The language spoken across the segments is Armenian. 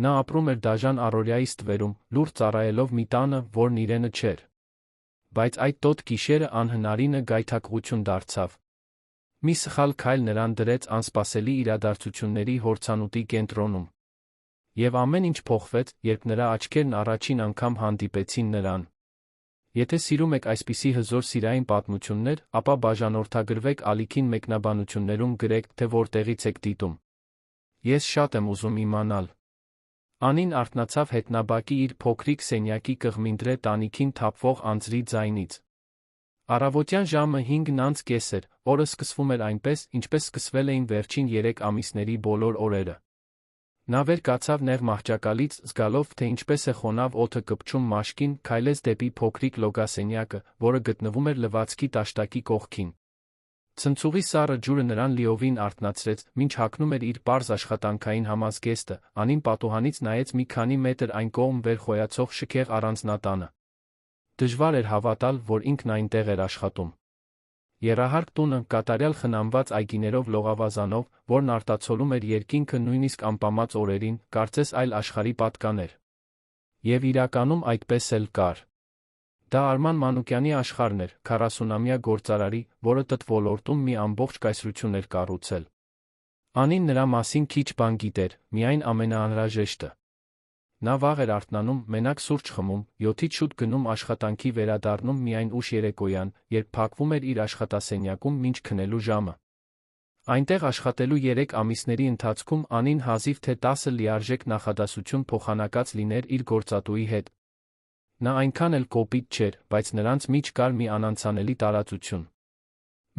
Նա ապրում էր դաժան առօրյայի ստվերում, լուռ ծառայելով մի տանը, որն իրենը չէր։ Բայց այդ տոտ գիշերը անհնարինը գայթակղություն դարձավ։ Մի սխալ քայլ նրան դրեց անսպասելի իրադարձությունների հորցանուտի կենտրոնում։ Եվ ամեն ինչ փոխվեց, երբ նրա աչքերն առաջին անգամ հանդիպեցին նրան։ Եթե սիրում եք այսպիսի հզոր սիրային պատմություններ, ապա բաժանորդագրվեք ալիքին մեկնաբանություններում գրեք, թե որտեղից եք դիտում։ Ես շատ եմ ուզում իմանալ։ Անին արթնացավ հետնաբակի իր փոքրիկ սենյակի կղմինդրե տանիքին թափվող անձրի ձայնից։ Առավոտյան ժամը 5:30 էր, օրը սկսվում էր այնպես, ինչպես սկսվել էին վերջին 3 ամիսների բոլոր օրերը։ Նա վեր կացավ նեղ մահճակալից, զգալով, թե ինչպես է խոնավ օդը կպչում մաշկին, քայլեց դեպի փոքրիկ լոգասենյակը, որը գտնվում էր լվացքի տաշտակի կողքին։ Ցնցուղի սառը ջուրը նրան լիովին արթնացրեց, մինչ հագնում էր իր պարզ աշխատանքային համազգեստը, Անին պատուհանից նայեց մի քանի մետր այն կողմ վեր խոյացող շքեղ առանձնատանը։ Դժվար էր հավատալ, որ ինքն այնտեղ էր աշխատում։ Եռահարկ տունը, կատարյալ խնամված այգիներով լողավազանով, որն արտացոլում էր երկինքը նույնիսկ ամպամած օրերին, կարծես այլ աշխարհի պատկաներ։ Եվ իրականում այդպես էլ կար։ Դա Արման Մանուկյանի աշխարհն էր, 40-ամյա գործարարի, որը ՏՏ ոլորտում մի ամբողջ կայսրություն էր կառուցել։ Անին նրա մասին քիչ բան գիտեր, միայն ամենաանհրաժեշտը։ Նա վաղ էր արթնանում, մենակ սուրճ խմում, 7-ից շուտ գնում աշխատանքի վերադառնում միայն ուշ երեկոյան, երբ փակվում էր իր աշխատասենյակում մինչ քնելու ժամը։ Այնտեղ աշխատելու 3 ամիսների ընթացքում Անին հազիվ թե 10 լիարժեք նախադասություն փոխանակած լիներ իր գործատուի հետ։ Նա այնքան էլ կոպիտ չէր, բայց նրանց միջ կար մի անանցանելի տարածություն։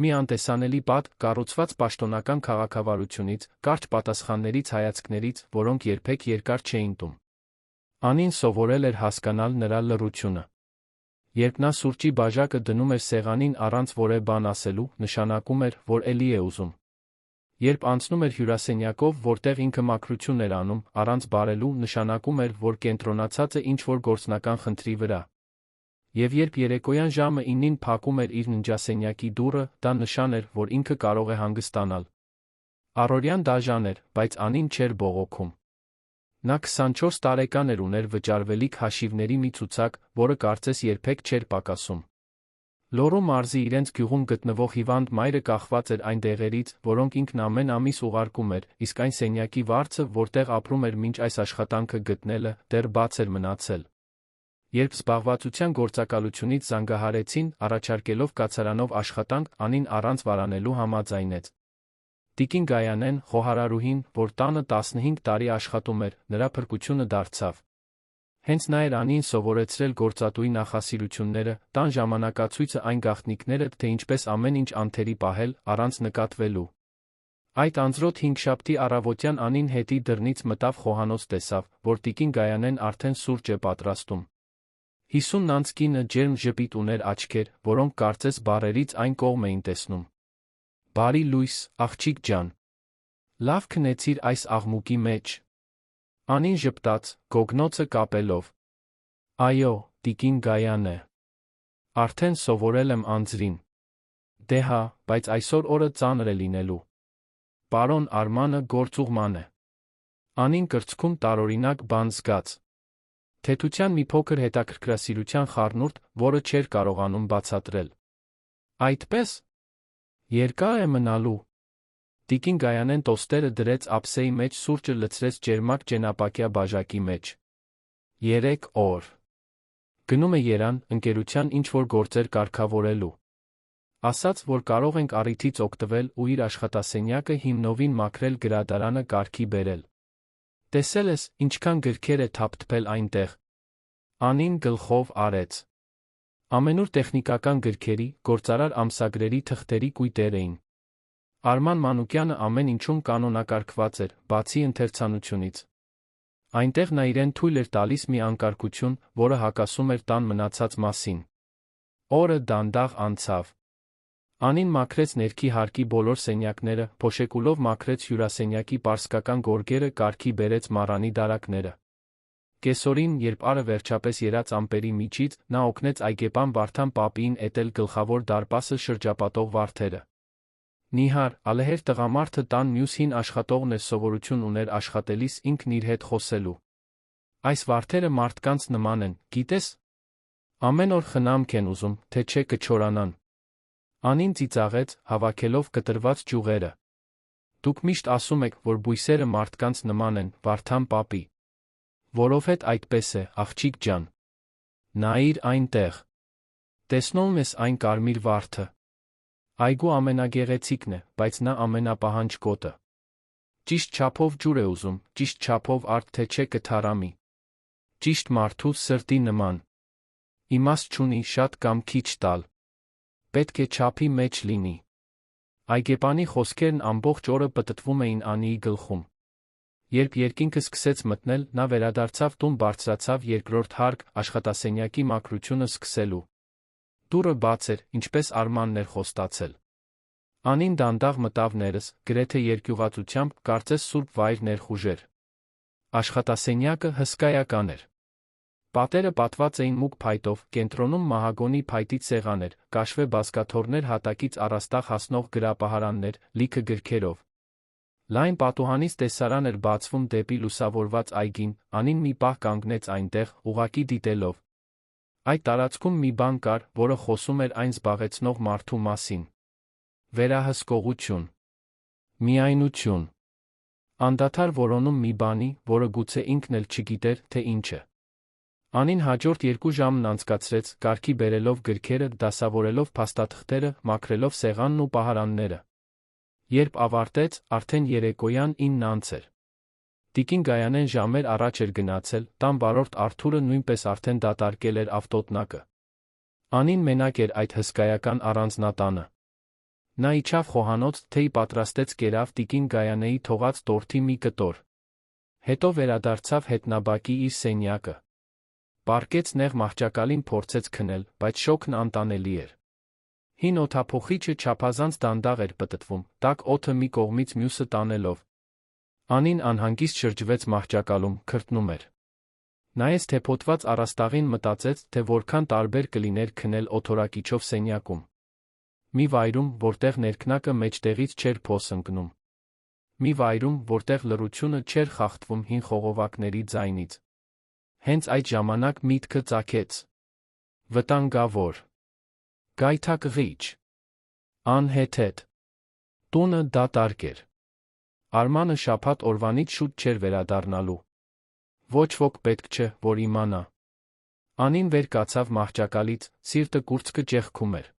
Մի անտեսանելի պատ, կառուցված պաշտոնական քաղաքավարությունից, կարճ պատասխաններից հայացքներից, որոնք երբեք երկար չէին տում։ Անին սովորել էր հասկանալ նրա լռությունը։ Երբ նա սուրճի բաժակը դնում էր սեղանին առանց որևէ բան ասելու, նշանակում էր, որ էլի է ուզում։ Երբ անցնում էր հյուրասենյակով, որտեղ ինքը մաքրություն էր անում, առանց բարելու, նշանակում էր, որ կենտրոնացած է ինչ-որ գործնական խնդրի վրա։ Եվ երբ երեկոյան ժամը 9-ին փակում էր իր ննջասենյակի դուռը, դա նշան էր, որ ինքը կարող է հանգստանալ։ Առօրյան դաժան էր, բայց Անին չէր բողոքում։ Նա 24 տարեկան էր, ուներ վճարվելիք հաշիվների մի ցուցակ, որը կարծես երբեք չէր պակասում։ Լոռու մարզի իրենց գյուղում գտնվող հիվանդ մայրը կախված էր այն դեղերից, որոնք ինքն ամեն ամիս ուղարկում էր, իսկ այն սենյակի վարձը, որտեղ ապրում էր մինչ այս աշխատանքը գտնելը, դեռ բաց էր մնացել։ Երբ զբաղվածության գործակալությունից զանգահարեցին, առաջարկելով կացարանով աշխատանք, Անին առանց վարանելու համաձայնեց։ Տիկին Գայանեն, խոհարարուհին, որ տանը 15 տարի աշխատում էր, նրա փրկությունը դարձավ։ Հենց նա էր Անին սովորեցրել գործատուի նախասիրությունները, տան ժամանակացույցը, այն գաղտնիքները, թե ինչպես ամեն ինչ անթերի պահել, առանց նկատվելու։ Այդ անձրոտ հինգշաբթի առավոտյան Անին հետի դռնից մտավ խոհանոց, տեսավ, որ տիկին Գայանեն արդեն սուրճ է պատրաստում։ 50 անց կինը ջերմ ժպիտ ուներ աչքեր, որոնք կարծես բառերից այն կողմ էին տեսնում։ Բարի լույս, աղջիկ ջան։ Լավ քնեցիր այս աղմուկի մեջ։ Անին ժպտաց, գոգնոցը կապելով։ Այո, տիկին Գայանե։ Արդեն սովորել եմ անձրին։ Դե հա, բայց այսօր օրը ծանր է լինելու։ Պարոն Արմանը գործուղման է։ Անին կրծքում տարօրինակ բան զգաց։ Թեթության մի փոքր հետաքրքրասիրության խառնուրդ, որը չէր կարողանում բացատրել։ Այդպես։ Երկար է մնալու։ Տիկին Գայանեն տոստերը դրեց ափսեի մեջ, սուրճը լցրեց ջերմակ ճենապակյա բաժակի մեջ։ 3 օր։ Գնում է Երան, ընկերության ինչ-որ գործեր կարգավորելու։ Ասաց, որ կարող ենք առիթից օգտվել ու իր աշխատասենյակը հիմնովին մաքրել, գրադարանը կարգի բերել։ Տեսել ես, ինչքան գրքեր է թափթփել այնտեղ։ Անին գլխով արեց։ Ամենուր տեխնիկական գրքերի, գործարար ամսագրերի թղթերի կույտեր էին։ Արման Մանուկյանը ամեն ինչում կանոնակարգված էր, բացի ընթերցանությունից։ Այնտեղ նա իրեն թույլ էր տալիս մի անկարգություն, որը հակասում էր տան մնացած մասին։ Օրը դանդաղ անցավ։ Անին մաքրեց ներքի հարկի բոլոր սենյակները, փոշեկուլով մաքրեց հյուրասենյակի պարսկական գորգերը, կարգի բերեց մառանի դարակները։ Կեսօրին, երբ Արը վերջապես երաց ամպերի միջից, նա օգնեց այգեպան Վարդան պապիին էտել գլխավոր դարպասը շրջապատող վարդերը։ Նիհար, ալեհեր տղամարդը տան մյուս հին աշխատողն էր, սովորություն ուներ աշխատելիս ինքն իր հետ խոսելու։ Այս վարդերը մարդկանց նման են, գիտես։ Ամեն օր խնամք են ուզում, թե չէ կչորանան։ Անին ծիծաղեց, հավաքելով կտրված ճյուղերը։ Դուք միշտ ասում եք, որ բույսերը մարդկանց նման են, Վարդան պապի։ Որովհետ այդպես է, աղջիկ ջան։ Նայիր այնտեղ։ Տեսնում ես այն կարմիր վարդը։ Այգու ամենագեղեցիկն է, բայց նա ամենապահանջկոտը։ Ճիշտ չափով ջուր է ուզում, ճիշտ չափով արդ թե չէ կթարամի։ Ճիշտ մարդու սրտի նման։ Իմաստ չունի շատ կամ քիչ տալ։ Պետք է չափի մեջ լինի։ Այգեպանի խոսքերն ամբողջ օրը պտտվում էին Անիի գլխում։ Երբ երկինքը սկսեց մթնել, նա վերադարձավ տուն, բարձրացավ երկրորդ հարկ, աշխատասենյակի մաքրությունը սկսելու։ Դուռը բաց էր, ինչպես Արմանն էր խոստացել։ Անին դանդաղ մտավ ներս, գրեթե երկյուղածությամբ, կարծես սուրբ վայր ներխուժեր։ Աշխատասենյակը հսկայական էր։ Պատերը պատված էին մուգ փայտով, կենտրոնում մահագոնի փայտից սեղան էր, կաշվե բազկաթոռներ, հատակից առաստաղ հասնող գրապահարաններ, լիքը գրքերով։ Լայն պատուհանից տեսարան էր բացվում դեպի լուսավորված այգին, Անին մի պահ կանգնեց այնտեղ, ուղղակի դիտելով։ Այդ տարածքում մի բան կար, որը խոսում էր այն զբաղեցնող մարդու մասին։ Վերահսկողություն։ Միայնություն։ Անդադար որոնում մի բանի, որը գուցե ինքն էլ չգիտեր, թե ինչ է։ Անին հաջորդ 2 ժամն անցկացրեց, կարգի բերելով գրքերը, դասավորելով փաստաթղթերը, մաքրելով սեղանն ու պահարանները։ Երբ ավարտեց, արդեն երեկոյան 9 էր։ Տիկին Գայանեն ժամեր առաջ էր գնացել, տան վարորդ Արթուրը նույնպես արդեն դատարկել էր ավտոտնակը։ Անին մենակ էր այդ հսկայական առանձնատանը։ Նա իջավ խոհանոց, թեյ պատրաստեց, կերավ տիկին Գայանեի թողած տորթի մի կտոր։ Հետո վերադարձավ հետնաբակի իր սենյակը։ Պառկեց նեղ մահճակալին, փորձեց քնել, բայց շոգն անտանելի էր։ Հին օդափոխիչը չափազանց դանդաղ էր պտտվում, տաք օդը մի կողմից մյուսը տանելով։ Անին անհանգիստ շրջվեց մահճակալում, քրտնում էր։ Նայեց թեփոտված առաստաղին, մտածեց, թե որքան տարբեր կլիներ քնել օդորակիչով սենյակում։ Մի վայրում, որտեղ ներքնակը մեջտեղից չէր փոս ընկնում։ Մի վայրում, որտեղ լռությունը չէր խախտվում հին խողովակների ձայնից։ Հենց այդ ժամանակ միտքը ծագեց։ Վտանգավոր։ Գայթակղիչ։ Անհեթեթ։ Տունը դատարկ էր։ Արմանը շաբաթ օրվանից շուտ չէր վերադառնալու։ Ոչ ոք պետք չէ, որ իմանա։ Անին վեր կացավ մահճակալից, սիրտը կուրծքը ճեղքում էր։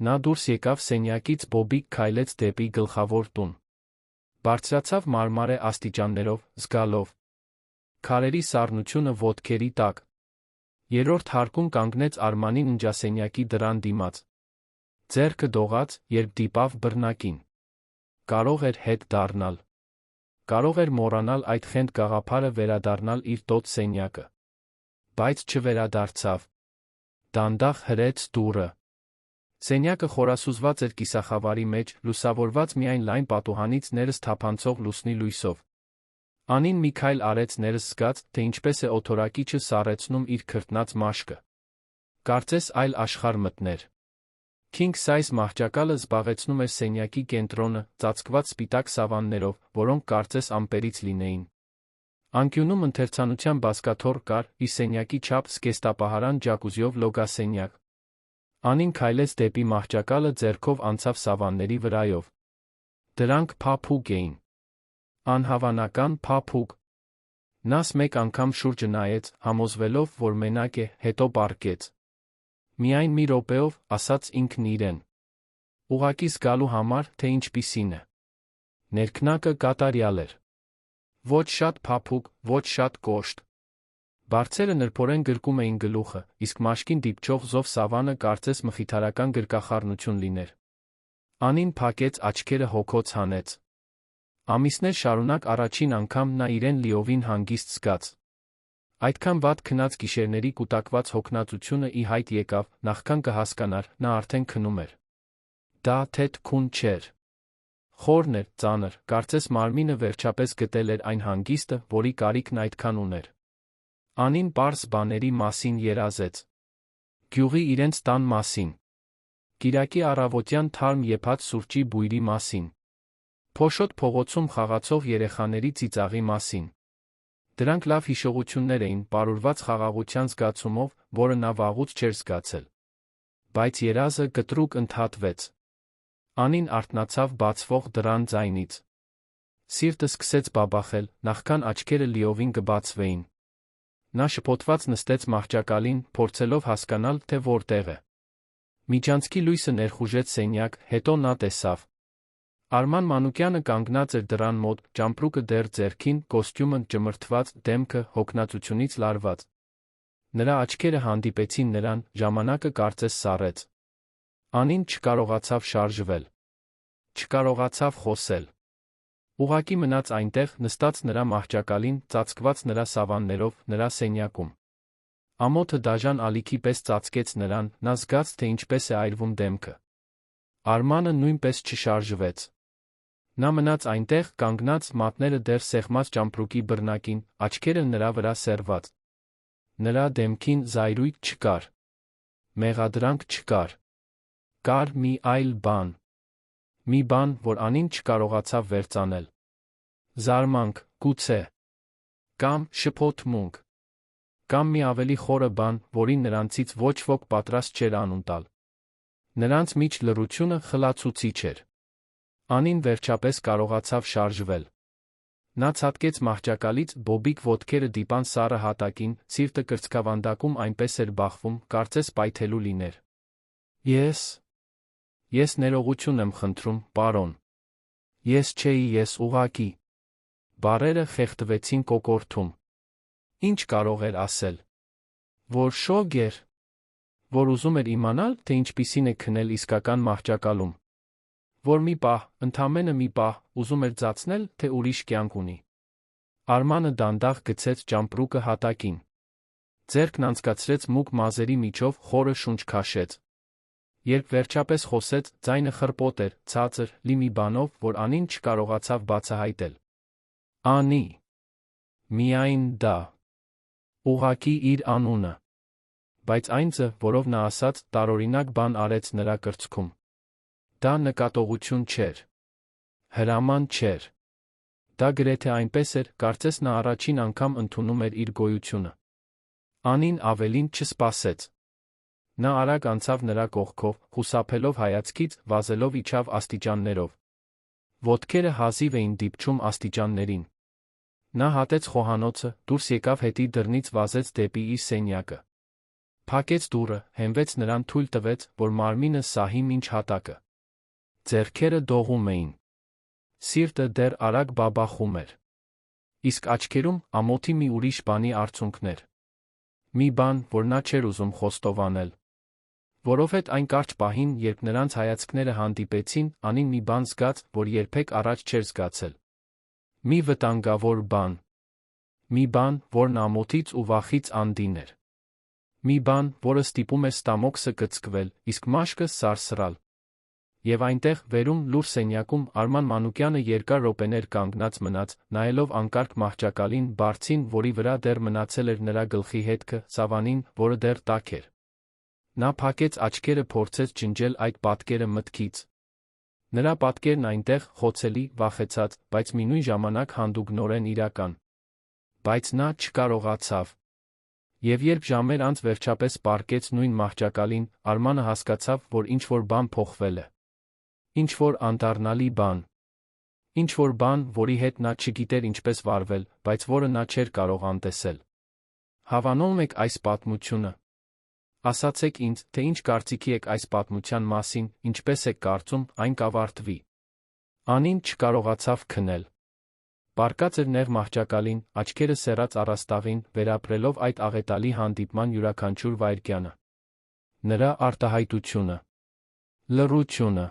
Նա դուրս եկավ սենյակից, բոբիկ քայլեց դեպի գլխավոր տուն։ Բարձրացավ մարմարե աստիճաններով, զգալով քարերի սառնությունը ոտքերի տակ։ Երրորդ հարկում կանգնեց Արմանին ընջասենյակի դռան դիմաց։ Ձեռքը դողաց, երբ դիպավ բռնակին։ Կարող էր հետ դառնալ։ Կարող էր մոռանալ այդ խենթ գաղափարը, վերադառնալ իր տոց սենյակը։ Բայց չվերադարձավ։ Դանդաղ հրեց դուռը։ Սենյակը խորասուզված էր կիսախավարի մեջ, լուսավորված միայն լայն պատուհանից ներս թափանցող լուսնի լույսով։ Անին մի քայլ արեց ներս, զգաց, թե ինչպես է օդորակիչը սառեցնում իր քրտնած մաշկը։ Կարծես այլ աշխարհ մտներ։ King size մահճակալը զբաղեցնում էր սենյակի կենտրոնը, ծածկված սպիտակ սավաններով, որոնք կարծես ամպերից լինեին։ Անկյունում ընթերցանության բազկաթոռ կար, իր սենյակի չափ, զգեստապահարան, ջակուզիով լոգասենյակ։ Անին քայլեց դեպի մահճակալը, ձեռքով անցավ սավանների վրայով։ Դրանք փափուկ էին։ Անհավանական փափուկ։ Նաս մեկ անգամ շուրջը նայեց, համոզվելով, որ մենակ է, հետո պառկեց։ Միայն մի րոպեով, ասաց ինքն իրեն։ Ուղղակի զգալու համար, թե ինչպիսին է։ Ներքնակը կատարյալ էր։ Ոչ շատ փափուկ, ոչ շատ կոշտ։ Բարձերը նրբորեն գրկում էին գլուխը, իսկ մաշկին դիպչող զով սավանը կարծես մխիթարական գրկախառնություն լիներ։ Անին փակեց աչքերը, հոգոց հանեց։ Ամիսներ շարունակ առաջին անգամ նա իրեն լիովին հանգիստ զգաց։ Այդքան վատ քնած գիշերների կուտակված հոգնածությունը ի հայտ եկավ, նախքան կհասկանար, նա արդեն քնում էր։ Դա թե թքուն չէր։ Խորն էր, ծանր, կարծես մարմինը վերջապես գտել էր այն հանգիստը, որի կարիքն այդքան ուներ։ Անին պարզ բաների մասին երազեց։ Գյուղի իրենց տան մասին։ Կիրակի առավոտյան թարմ եփած սուրճի բույրի մասին։ Փոշոտ փողոցում խաղացող երեխաների ծիծաղի մասին։ Դրանք լավ հիշողություններ էին պարուրված խաղաղության զգացումով, որը նա վաղուց չէր զգացել։ Բայց երազը կտրուկ ընդհատվեց։ Անին արթնացավ բացվող դռան ձայնից։ Սիրտը սկսեց բաբախել, նախքան աչքերը լիովին կբացվեին։ Նա շփոթված նստեց մահճակալին, փորձելով հասկանալ, թե որտեղ է։ Միջանցքի լույսը ներխուժեց սենյակ, հետո նա տեսավ։ Արման Մանուկյանը կանգնած էր դռան մոտ, ճամպրուկը դեռ ձեռքին, կոստյումը ճմրթված, դեմքը հոգնածությունից լարված։ Նրա աչքերը հանդիպեցին նրան, ժամանակը կարծես սառեց։ Անին չկարողացավ շարժվել։ Չկարողացավ խոսել։ Ուղղակի մնաց այնտեղ, նստած նրա մահճակալին, ծածկված նրա սավաններով, նրա սենյակում։ Ամոթը դաժան ալիքի պես ծածկեց նրան, նա զգաց, թե ինչպես է այրվում դեմքը։ Արմանը նույնպես չշարժվեց։ Նա մնաց այնտեղ, կանգնած, մատները դեռ սեղմած ճամպրուկի բռնակին, աչքերը նրա վրա սերված։ Նրա դեմքին զայրույթ չկար։ Մեղադրանք չկար։ Կար մի այլ բան։ Մի բան, որ Անին չկարողացավ վերծանել։ Զարմանք, գուցե։ Կամ շփոթմունք։ Կամ մի ավելի խորը բան, որին նրանցից ոչ ոք պատրաստ չէր անուն տալ։ Նրանց միջ լռությունը խլացուցիչ էր։ Անին վերջապես կարողացավ շարժվել։ Նա ցատկեց մահճակալից, բոբիկ ոտքերը դիպան սառը հատակին, սիրտը կրծքավանդակում այնպես էր բախվում, կարծես պայթելու լիներ։ Ես ներողություն եմ խնդրում, պարոն։ Ես չէի, ես ուղղակի։ Բառերը խեղդվեցին կոկորդում։ Ինչ կարող էր ասել։ Որ շոգ էր։ Որ ուզում էր իմանալ, թե ինչպիսին է քնել իսկական մահճակալում։ Որ մի պահ, ընդամենը մի պահ, ուզում էր ձացնել, թե ուրիշ կյանք ունի։ Արմանը դանդաղ գցեց ճամպրուկը հատակին։ Ձեռքն անցկացրեց մուգ մազերի միջով, խորը շունչ քաշեց։ Երբ վերջապես խոսեց, ձայնը խռպոտ էր, ցածր, լի մի բանով, որ Անին չկարողացավ բացահայտել։ Անի։ Միայն դա։ Ուղղակի իր անունը։ Բայց այն ձը, որով նա ասաց, տարօրինակ բան արեց նրա կրծքում։ Դա նկատողություն չէր։ Հրաման չէր։ Դա գրեթե այնպես էր, կարծես նա առաջին անգամ ընդունում էր իր գոյությունը։ Անին ավելին չսպասեց։ Նա արագ անցավ նրա կողքով, խուսափելով հայացքից, վազելով իջավ աստիճաններով։ Ոտքերը հազիվ էին դիպչում աստիճաններին։ Նա հատեց խոհանոցը, դուրս եկավ հետի դռնից, վազեց դեպի իր սենյակը։ Փակեց դուռը, հենվեց նրան, թույլ տվեց, որ մարմինը սահի մինչ հատակը։ Ձեռքերը դողում էին։ Սիրտը դեռ արագ բաբախում էր։ Իսկ աչքերում ամոթի մի ուրիշ բանի արցունքներ։ Մի բան, որ նա չէր ուզում խոստովանել։ Որովհետև այն կարճ պահին, երբ նրանց հայացքները հանդիպեցին, Անին մի բան զգաց, որ երբեք առաջ չէր զգացել։ Մի վտանգավոր բան։ Մի բան, որն ամոթից ու վախից անդին էր։ Մի բան, որը ստիպում էր ստամոքսը կծկվել, իսկ մաշկը սարսռալ։ Եվ այնտեղ, վերում, լուռ սենյակում, Արման Մանուկյանը երկար րոպեներ կանգնած մնաց, նայելով անկարգ մահճակալին, բարձին, որի վրա դեռ մնացել էր նրա գլխի հետքը, սավանին, որը դեռ տաք էր։ Նա փակեց աչքերը, փորձեց ջնջել այդ պատկերը մտքից։ Նրա պատկերն այնտեղ, խոցելի, վախեցած, բայց մինույն ժամանակ հանդուգնորեն իրական։ Բայց նա չկարողացավ։ Եվ երբ ժամեր անց վերջապես պառկեց նույն մահճակալին, Արմանը հասկացավ, որ ինչ-որ բան փոխվել է։ Ինչ-որ անդառնալի բան։ Ինչ-որ բան, որի հետ նա չգիտեր ինչպես վարվել, բայց որը նա չէր կարող անտեսել։ Հավանում եք այս պատմությունը։ Ասացեք ինձ, թե ինչ կարծիքի եք այս պատմության մասին, ինչպես եք կարծում, այն կավարտվի։ Անին չկարողացավ քնել։ Պառկած էր նեղ մահճակալին, աչքերը սեռած առաստաղին, վերապրելով այդ աղետալի հանդիպման յուրաքանչյուր վայրկյանը։ Նրա արտահայտությունը։ Լռությունը։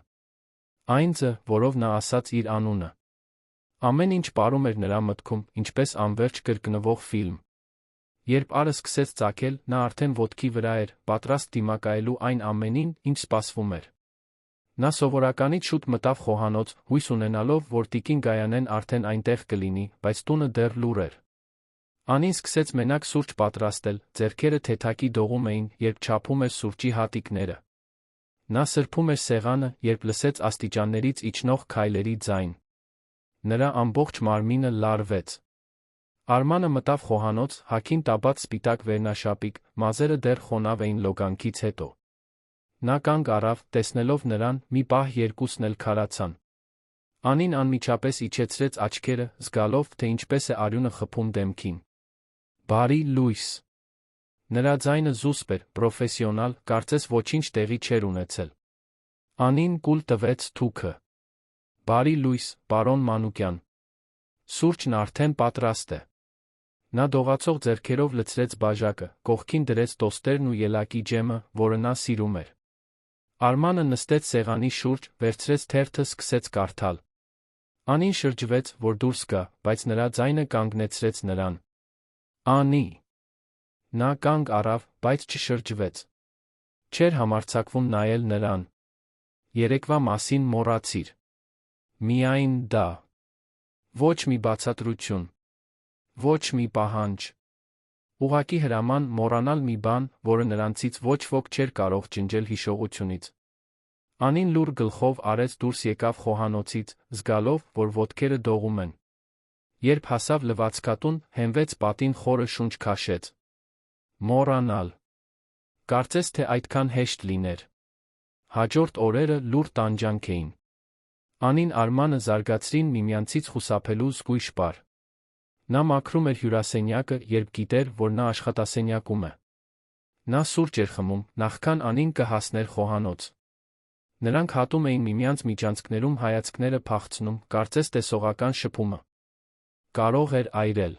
Այն ձը, որով նա ասաց իր անունը։ Ամեն ինչ ապրում էր նրա մտքում, ինչպես անվերջ կրկնվող ֆիլմ։ Երբ առը սկսեց ծագել, նա արդեն ոտքի վրա էր, պատրաստ դիմակայելու այն ամենին, ինչ սպասվում էր։ Նա սովորականից շուտ մտավ խոհանոց, հույս ունենալով, որ տիկին Գայանեն արդեն այնտեղ կլինի, բայց տունը դեռ լուռ էր։ Անին սկսեց մենակ սուրճ պատրաստել, ձեռքերը թեթակի դողում էին, երբ չափում էր սուրճի հատիկները։ Նա սրբում էր սեղանը, երբ լսեց աստիճաններից իջնող քայլերի ձայն։ Նրա ամբողջ մարմինը լարվեց։ Արմանը մտավ խոհանոց, հագին տաբած սպիտակ վերնաշապիկ, մազերը դեռ խոնավ էին լոգանքից հետո։ Նա կանգ առավ, տեսնելով նրան, մի պահ երկուսն էլ քարացան։ Անին անմիջապես իջեցրեց աչքերը, զգալով, թե ինչպես է արյունը խփում դեմքին։ Բարի լույս։ Նրա ձայնը զուսպ էր, պրոֆեսիոնալ, կարծես ոչինչ տեղի չէր ունեցել։ Անին կուլ տվեց թուքը։ Բարի լույս, պարոն Մանուկյան։ Սուրճն արդեն պատրաստ է։ Նա դողացող ձեռքերով լցրեց բաժակը, կողքին դրեց տոստերն ու ելակի ջեմը, որը նա սիրում էր։ Արմանը նստեց սեղանի շուրջ, վերցրեց թերթը, սկսեց կարդալ։ Անին շրջվեց, որ դուրս գա, բայց նրա ձայնը կանգնեցրեց նրան։ Անի։ Նա կանգ առավ, բայց չշրջվեց։ Չէր համարձակվում նայել նրան։ Երեկվա մասին մոռացիր։ Միայն դա։ Ոչ մի բացատրություն։ Ոչ մի պահանջ։ Ուղղակի հրաման մոռանալ մի բան, որը նրանցից ոչ ոք չէր կարող ջնջել հիշողությունից։ Անին լուռ գլխով արեց դուրս եկավ խոհանոցից, զգալով, որ ոտքերը դողում են։ Երբ հասավ լվացքատուն, հենվեց պատին, խորը շունչ քաշեց։ Մոռանալ։ Կարծես թե այդքան հեշտ լիներ։ Հաջորդ օրերը լուռ տանջանք էին։ Անին Արմանը զարգացրին միմյանցից խուսափելու զգույշ պար։ Նա մաքրում էր հյուրասենյակը, երբ գիտեր, որ նա աշխատասենյակում է։ Նա սուրճ էր խմում, նախքան Անին կհասներ խոհանոց։ Նրանք հատում էին միմյանց միջանցքներում հայացքները փախցնում, կարծես տեսողական շփումը կարող էր այրել։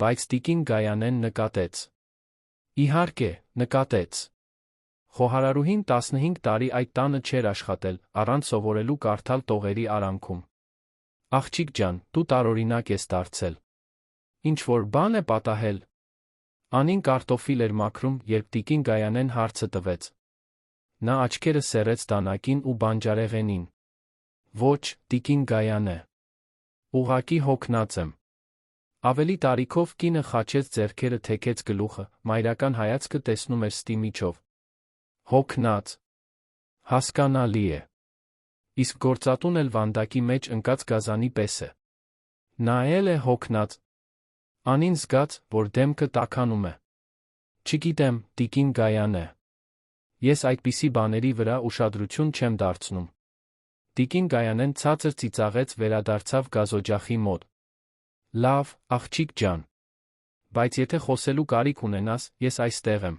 Բայց տիկին Գայանեն նկատեց։ Իհարկե, նկատեց։ Խոհարարուհին 15 տարի այդ տանը չէր աշխատել, առանց սովորելու կարդալ տողերի արանքում։ Աղջիկ ջան, դու տարօրինակ ես դարձել։ Ինչ-որ բան է պատահել։ Անին կարտոֆիլ էր մաքրում, երբ տիկին Գայանեն հարցը տվեց։ Նա աչքերը սեղեց դանակին ու բանջարեղենին։ Ոչ, տիկին Գայանե։ Ուղղակի հոգնած եմ։ Ավելի տարիքով կինը խաչեց ձեռքերը, թեքեց գլուխը, մայրական հայացքը տեսնում էր ստի միջով։ Հոգնած։ Հասկանալի է։ Իսկ գործատուն էլ վանդակի մեջ ընկած գազանի պես է։ Նա էլ է հոգնած։ Անին զգաց, որ դեմքը տաքանում է։ Չգիտեմ, տիկին Գայանե։ Ես այդպիսի բաների վրա ուշադրություն չեմ դարձնում։ Տիկին Գայանեն ցածր ծիծաղեց, վերադարձավ գազօջախի մոտ։ Լավ, աղջիկ ջան։ Բայց եթե խոսելու կարիք ունենաս, ես այստեղ եմ։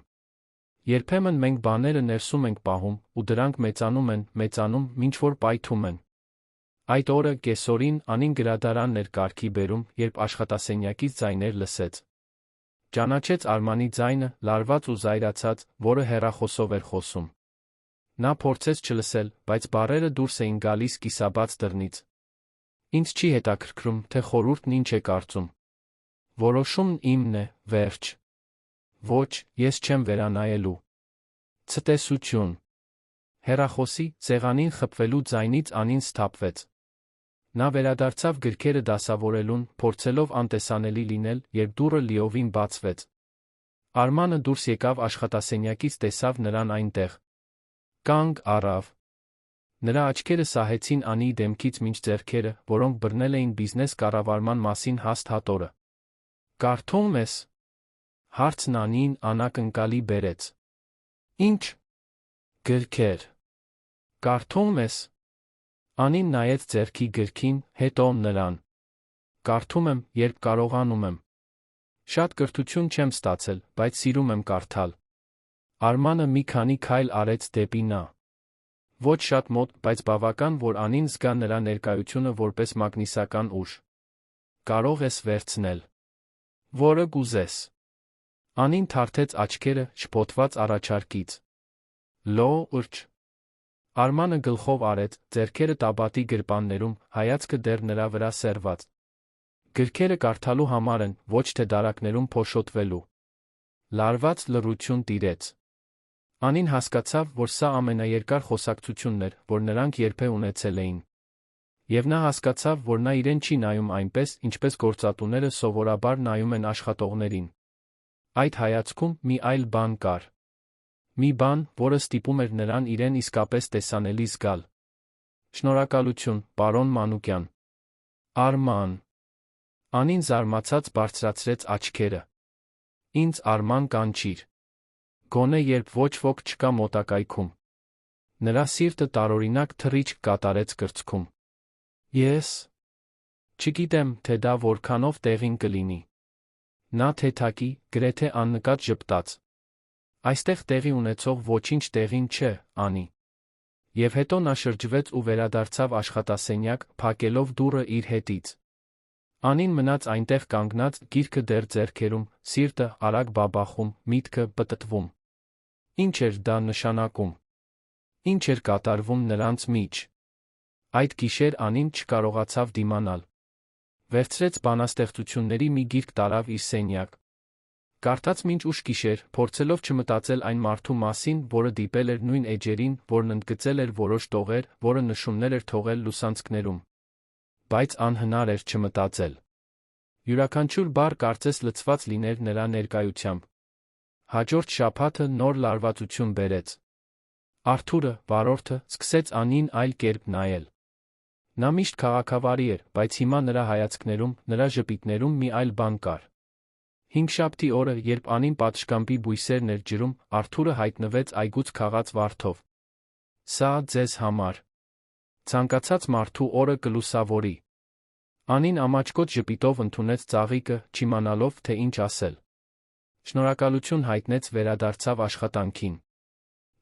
Երբեմն մենք բաները ներսում ենք պահում, ու դրանք մեծանում, մինչ որ պայթում են։ Այդ օրը կեսօրին Անին գրադարանն էր կարգի բերում, երբ աշխատասենյակից ձայներ լսեց։ Ճանաչեց Արմանի ձայնը, լարված ու զայրացած, որը հեռախոսով էր խոսում։ Նա փորձեց չլսել, բայց բառերը դուրս էին գալիս կիսաբաց դռնից։ Ինձ չի հետաքրքրում, թե խորհուրդն ինչ է կարծում։ Որոշումն իմն է, վերջ։ Ոչ, ես չեմ վերանայելու։ Ցտեսություն։ Հեռախոսի, սեղանին խփվելու ձայնից Անին սթափվեց։ Նա վերադարձավ գրքերը դասավորելուն, փորձելով անտեսանելի լինել, երբ դուռը լիովին բացվեց։ Արմանը դուրս եկավ աշխատասենյակից, տեսավ նրան այնտեղ։ Կանգ առավ։ Նրա աչքերը սահեցին Անիի դեմքից մինչ ձեռքերը, որոնք բռնել էին բիզնես կառավարման մասին հաստ հատորը։ Կարդում ես։ Հարցն Անիին անակնկալի բերեց։ Ինչ։ Գրքեր։ Կարդում ես։ Անին նայեց ձեռքի գրքին, հետո նրան։ Կարդում եմ, երբ կարողանում եմ։ Շատ կրթություն չեմ ստացել, բայց սիրում եմ կարդալ։ Արմանը մի քանի քայլ արեց դեպի նա։ Ոչ շատ մոտ, բայց բավական, որ Անին զգա նրա ներկայությունը որպես մագնիսական ուժ։ Կարող ես վերցնել։ Որը կուզես։ Անին թարթեց աչքերը, շփոթված առաջարկից։ Լո՛րջ։ Արմանը գլխով արեց, ձեռքերը տաբատի գրպաններում, հայացքը դեռ նրա վրա սերված։ Գրքերը կարդալու համար են, ոչ թե դարակներում փոշոտվելու։ Լարված լռություն տիրեց։ Անին հասկացավ, որ սա ամենաերկար խոսակցությունն էր, որ նրանք երբեք ունեցել էին։ Եվ նա հասկացավ, որ նա իրեն չի նայում այնպես, ինչպես գործատուները սովորաբար նայում են աշխատողներին։ Այդ հայացքում մի այլ բան կար։ Մի բան, որը ստիպում էր նրան իրեն իսկապես տեսանելի զգալ։ Շնորհակալություն, պարոն Մանուկյան։ Արման։ Անին զարմացած բարձրացրեց աչքերը։ Ինձ Արման կանչիր։ Գոնե երբ ոչ ոք չկա մոտակայքում։ Նրա սիրտը տարօրինակ թռիչք կատարեց կրծքում։ Ես չգիտեմ, թե դա որքանով տեղին կլինի։ Նա թեթակի, գրեթե աննկատ ժպտաց։ Այստեղ տեղի ունեցող ոչինչ տեղին չէ, Անի։ Եվ հետո նա շրջվեց ու վերադարձավ աշխատասենյակ, փակելով դուռը իր հետից։ Անին մնաց այնտեղ կանգնած, գիրքը դեռ ձեռքերում, սիրտը արագ բաբախում, միտքը պտտվում։ Ինչ էր դա նշանակում։ Ինչ էր կատարվում նրանց մեջ։ Այդ գիշեր Անին չկարողացավ դիմանալ։ Վերցրեց բանաստեղծությունների մի գիրք տարավ իր սենյակ։ Կարդաց մինչ ուշ գիշեր, փորձելով չմտածել այն մարդու մասին, որը դիպել էր նույն էջերին, որն ընդգծել էր որոշ տողեր, որը նշումներ էր թողել լուսանցքներում։ Բայց անհնար էր չմտածել։ Յուրաքանչյուր բառ կարծես լցված լիներ նրա ներկայությամբ։ Հաջորդ շաբաթը նոր լարվածություն բերեց։ Արթուրը, վարորդը, սկսեց Անին այլ կերպ նայել։ Նա միշտ քաղաքավարի էր, բայց հիմա նրա հայացքներում, նրա ժպիտներում մի այլ բան կար։ Հինգշաբթի օրը, երբ Անին պատշգամբի բույսերն էր ջրում, Արթուրը հայտնվեց այգուց քաղած վարդով։ Սա ձեզ համար։ Ցանկացած մարդու օրը կլուսավորի։ Անին ամաչկոտ ժպիտով ընդունեց ծաղիկը, չիմանալով, թե ինչ ասել։ Շնորհակալություն հայտնեց, վերադարձավ աշխատանքին։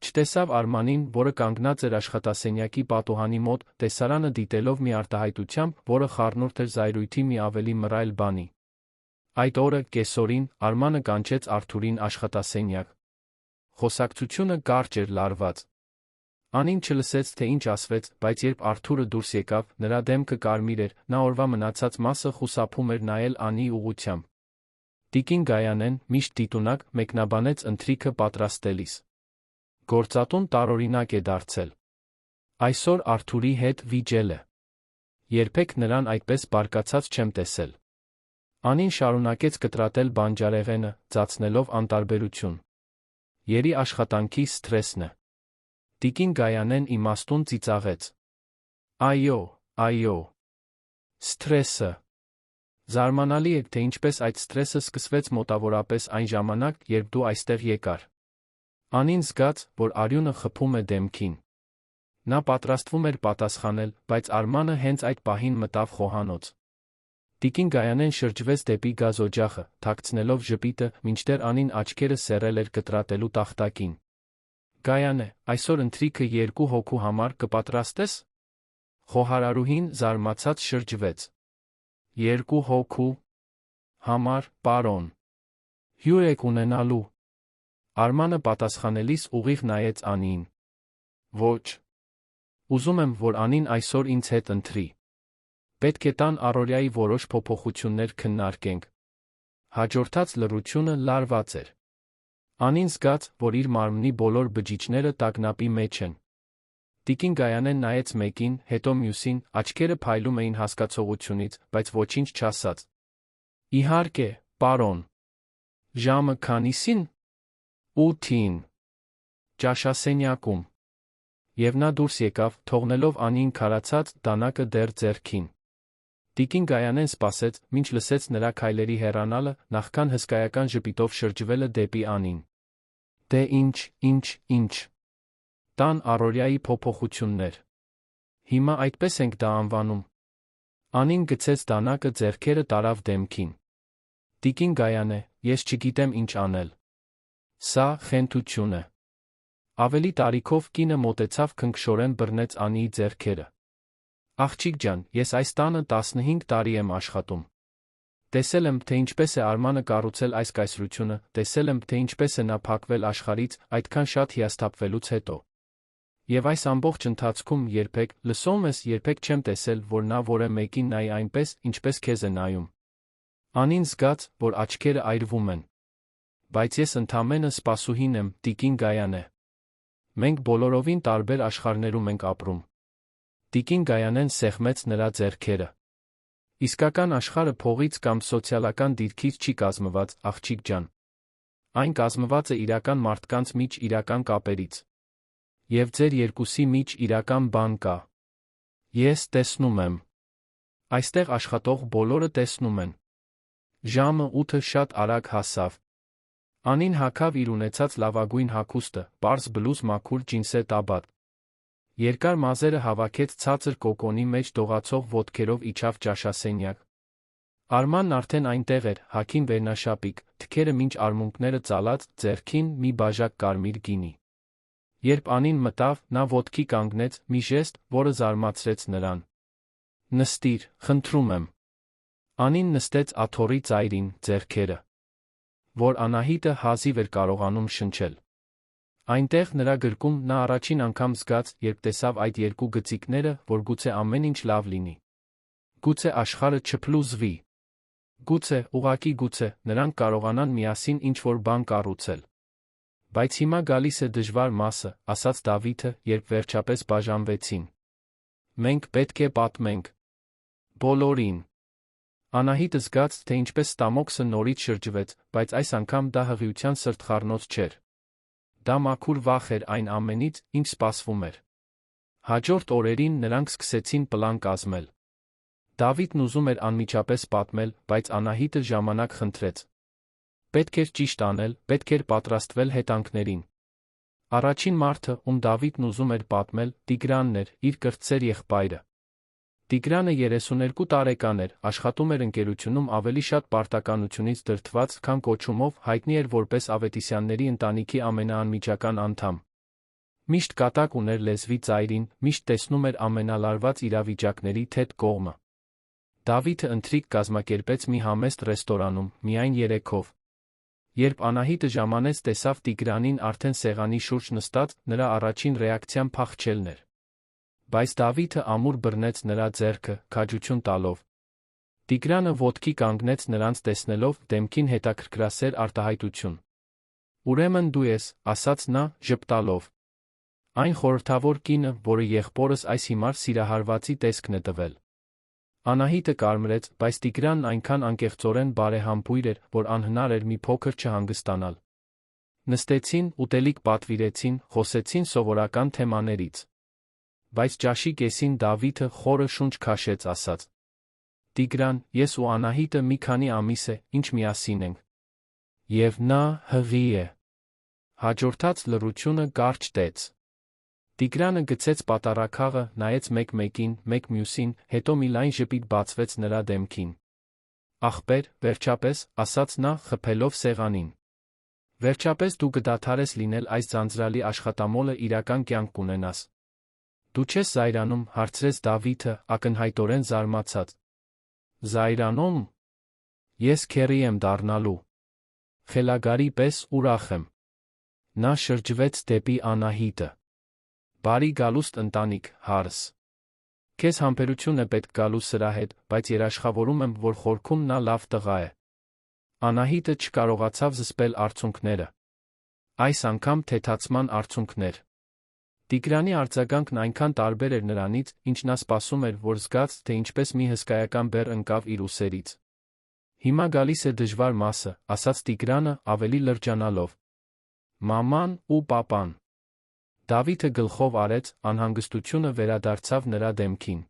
Չտեսավ Արմանին, որը կանգնած էր աշխատասենյակի պատուհանի մոտ, տեսարանը դիտելով մի արտահայտությամբ, որը խառնուրդ էր զայրույթի մի ավելի մռայլ բանի։ Այդ օրը, կեսօրին, Արմանը կանչեց Արթուրին աշխատասենյակ։ Խոսակցությունը կարճ էր լարված։ Անին չլսեց, թե ինչ ասվեց, բայց երբ Արթուրը դուրս եկավ, նրա դեմքը կարմիր էր, նա օրվա մնացած մասը խուսափում էր նայել Անիի ուղղությամբ։ Տիկին Գայանեն, միշտ դիտունակ, մեկնաբանեց ընթրիքը պատրաստելիս։ Գործատուն տարօրինակ է դարձել։ Այսօր Արթուրի հետ վիճել է։ Երբեք նրան այդպես բարկացած չեմ տեսել։ Անին շարունակեց կտրատել բանջարեղենը, ծածնելով անտարբերություն։ Երի աշխատանքի սթրեսն է։ Տիկին Գայանեն իմաստուն ծիծաղեց։ Այո, այո։ Սթրեսը։ Զարմանալի է, թե ինչպես այդ սթրեսը սկսվեց մոտավորապես այն ժամանակ, երբ դու այստեղ եկար։ Անին զգաց, որ արյունը խփում է դեմքին։ Նա պատրաստվում էր պատասխանել, բայց Արմանը հենց այդ պահին մտավ խոհանոց։ Տիկին Գայանեն շրջվեց դեպի գազօջախը, թաքցնելով ժպիտը, մինչդեռ Անին աչքերը սեռել էր կտրատելու տախտակին։ Գայանե, այսօր ընթրիքը 2 հոգու համար կպատրաստես։ Խոհարարուհին զարմացած շրջվեց։ 2 հոգու համար, պարոն։ Հյուր եք ունենալու։ Արմանը պատասխանելիս ուղիղ նայեց Անիին։ Ոչ։ Ուզում եմ, որ Անին այսօր ինձ հետ ընթրի։ Պետք է տան առօրյայի որոշ փոփոխություններ քննարկենք։ Հաջորդած լռությունը լարված էր։ Անին զգաց, որ իր մարմնի բոլոր բջիջները տագնապի մեջ են։ Տիկին Գայանեն նայեց մեկին, հետո մյուսին, աչքերը փայլում էին հասկացողությունից, բայց ոչինչ չասաց։ Իհարկե, պարոն։ Ժամը քանիսին։ 8-ին։ Ճաշասենյակում։ Եվ նա դուրս եկավ, թողնելով Անիին քարացած, դանակը դեռ ձեռքին։ Տիկին Գայանեն սպասեց, մինչ լսեց նրա քայլերի հեռանալը, նախքան հսկայական ժպիտով շրջվելը դեպի Անին։ Դե ինչ։ Տան առօրյայի փոփոխություններ։ Հիմա այդպես ենք դա անվանում։ Անին գցեց դանակը, ձեռքերը տարավ դեմքին։ Տիկին Գայանե, ես չգիտեմ ինչ անել։ Սա խենթություն է։ Ավելի տարիքով կինը մոտեցավ, քնքշորեն բռնեց Անիի ձեռքերը։ Աղջիկ ջան, ես այս տանը 15 տարի եմ աշխատում։ Տեսել եմ, թե ինչպես է Արմանը կառուցել այս կայսրությունը, տեսել եմ, թե ինչպես է նա փակվել աշխարհից, այդքան շատ հիասթափվելուց հետո։ Եվ այս ամբողջ ընթացքում երբեք, լսում ես, երբեք չեմ տեսել, որ նա որևէ մեկին նայի այնպես, ինչպես քեզ է նայում։ Անին զգաց, որ աչքերը այրվում են։ Բայց ես ընդամենը սպասուհին եմ, տիկին Գայանե։ Մենք բոլորովին տարբեր աշխարհներում ենք ապրում։ Տիկին Գայանեն սեղմեց նրա ձեռքերը։ Իսկական աշխարհը փողից կամ սոցիալական դիրքից չի կազմված, աղջիկ ջան։ Այն կազմված է իրական մարդկանց միջ իրական կապերից։ Եվ ձեր երկուսի միջ իրական բան կա։ Ես տեսնում եմ։ Այստեղ աշխատող բոլորը տեսնում են։ Ժամը 8-ը շատ արագ հասավ։ Անին հագավ իր ունեցած լավագույն հագուստը, պարզ բլուզ մաքուր ջինսե տաբատ։ Երկար մազերը հավաքեց ցածր կոկոնի մեջ դողացող ոտքերով իջավ ճաշասենյակ։ Արմանն արդեն այնտեղ էր, հագին վերնաշապիկ, թքերը մինչ արմունկները ծալած, ձեռքին մի բաժակ կարմիր գինի։ Երբ Անին մտավ, նա ոտքի կանգնեց, մի ժեստ, որը զարմացրեց նրան։ Նստիր, խնդրում եմ։ Անին նստեց աթոռի ծայրին, ձեռքերը, որ Անահիտը հազիվ էր կարողանում շնչել։ Այնտեղ նրա գրկում նա առաջին անգամ զգաց, երբ տեսավ այդ երկու գծիկները, որ գուցե ամեն ինչ լավ լինի։ Գուցե աշխարհը չփլուզվի։ Գուցե, ուղղակի գուցե, նրանք կարողանան միասին ինչ-որ բան կառուցել։ Բայց հիմա գալիս է դժվար մասը, ասաց Դավիթը, երբ վերջապես բաժանվեցին։ Մենք պետք է պատմենք բոլորին։ Անահիտը զգաց, թե ինչպես ստամոքսը նորից շրջվեց, բայց այս անգամ դա հղիության սրտխառնոց չէր։ Դա մաքուր վախ էր այն ամենից, ինչ սպասվում էր։ Հաջորդ օրերին նրանք սկսեցին պլան կազմել։ Դավիթն ուզում էր անմիջապես պատմել, բայց Անահիտը ժամանակ խնդրեց։ Պետք էր ճիշտ անել, պետք էր պատրաստվել հետանքներին։ Առաջին մարդը, ում Դավիթն ուզում էր պատմել, Տիգրանն էր, իր կրտսեր եղբայրը։ Տիգրանը 32 տարեկան էր, աշխատում էր ընկերությունում ավելի շատ պարտականությունից դրդված, քան կոչումով, հայտնի էր որպես Ավետիսյանների ընտանիքի ամենաանմիջական անդամ։ Միշտ կատակ ուներ լեզվի ծայրին, միշտ տեսնում էր ամենալարված իրավիճակների թեթ կողմը։ Դավիթը ընթրիք կազմակերպեց մի համեստ ռեստորանում, միայն երեքով։ Երբ Անահիտը ժամանեց տեսավ Տիգրանին արդեն սեղանի շուրջ նստած, նրա առաջին ռեակցիան փախչելն էր։ Բայց Դավիթը ամուր բռնեց նրա ձեռքը, քաջություն տալով։ Տիգրանը ոտքի կանգնեց նրանց տեսնելով, դեմքին հետաքրքրասեր արտահայտություն։ Ուրեմն դու ես, ասաց նա, ժպտալով։ Այն խորհրդավոր կինը, որը եղբորս այս հիմար սիրահարվածի տեսքն է տվել։ Անահիտը կարմրեց, բայց Տիգրանն այնքան անկեղծորեն բարեհամբույր էր, որ անհնար էր մի փոքր չհանգստանալ։ Նստեցին, ուտելիք պատվիրեցին, խոսեցին սովորական թեմաներից։ Բայց ճաշի կեսին Դավիթը խորը շունչ քաշեց, ասաց. Տիգրան, ես ու Անահիտը մի քանի ամիս է, ինչ միասին ենք։ Եվ նա հղի է։ Հաջորդած լռությունը կարճ տեց։ Տիգրանը գցեց պատառաքաղը, նայեց մեկ-մեկին, մեկ մյուսին, հետո մի լայն ժպիտ բացվեց նրա դեմքին։ Ախպեր, վերջապես, ասաց նա, խփելով սեղանին։ Վերջապես դու կդադարես լինել այս ձանձրալի աշխատամոլը իրական կյանք կունենաս։ Դու չես զայրանում, հարցրեց Դավիթը, ակնհայտորեն զարմացած։ Զայրանում։ Ես քեռի եմ դառնալու։ Խելագարի պես ուրախ եմ։ Նա շրջվեց դեպի Անահիտը։ Բարի գալուստ ընտանիք, հարս։ Քեզ համբերություն է պետք գալու սրա հետ, բայց երաշխավորում եմ, որ խորքում նա լավ տղա է։ Անահիտը չկարողացավ զսպել արցունքները։ Այս անգամ թեթացման արցունքներ։ Տիգրանի արձագանքն այնքան տարբեր էր նրանից, ինչ նա սպասում էր, որ զգաց, թե ինչպես մի հսկայական բեռ ընկավ իր ուսերից։ Հիմա գալիս է դժվար մասը, ասաց Տիգրանը, ավելի լրջանալով։ Մաման ու պապան։ Դավիթը գլխով արեց, անհանգստությունը վերադարձավ նրա դեմքին։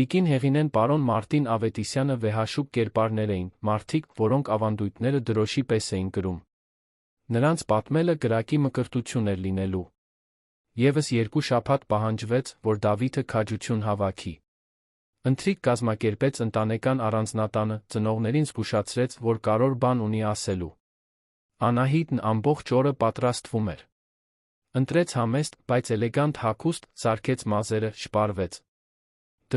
Տիկին Հեղինեն պարոն Մարտին Ավետիսյանը վեհաշուկ կերպարներ էին, մարդիկ, որոնք ավանդույթները դրոշի պես էին կրում։ Նրանց պատմելը կրակի մկրտություն էր լինելու։ Եվս 2 շաբաթ պահանջվեց, որ Դավիթը քաջություն հավաքի։ Ընթրիք կազմակերպեց ընտանեկան առանձնատանը, ծնողներին զգուշացրեց, որ կարևոր բան ունի ասելու։ Անահիտն ամբողջ օրը պատրաստվում էր։ Ընտրեց համեստ, բայց էլեգանտ հագուստ, սարքեց մազերը, շպարվեց։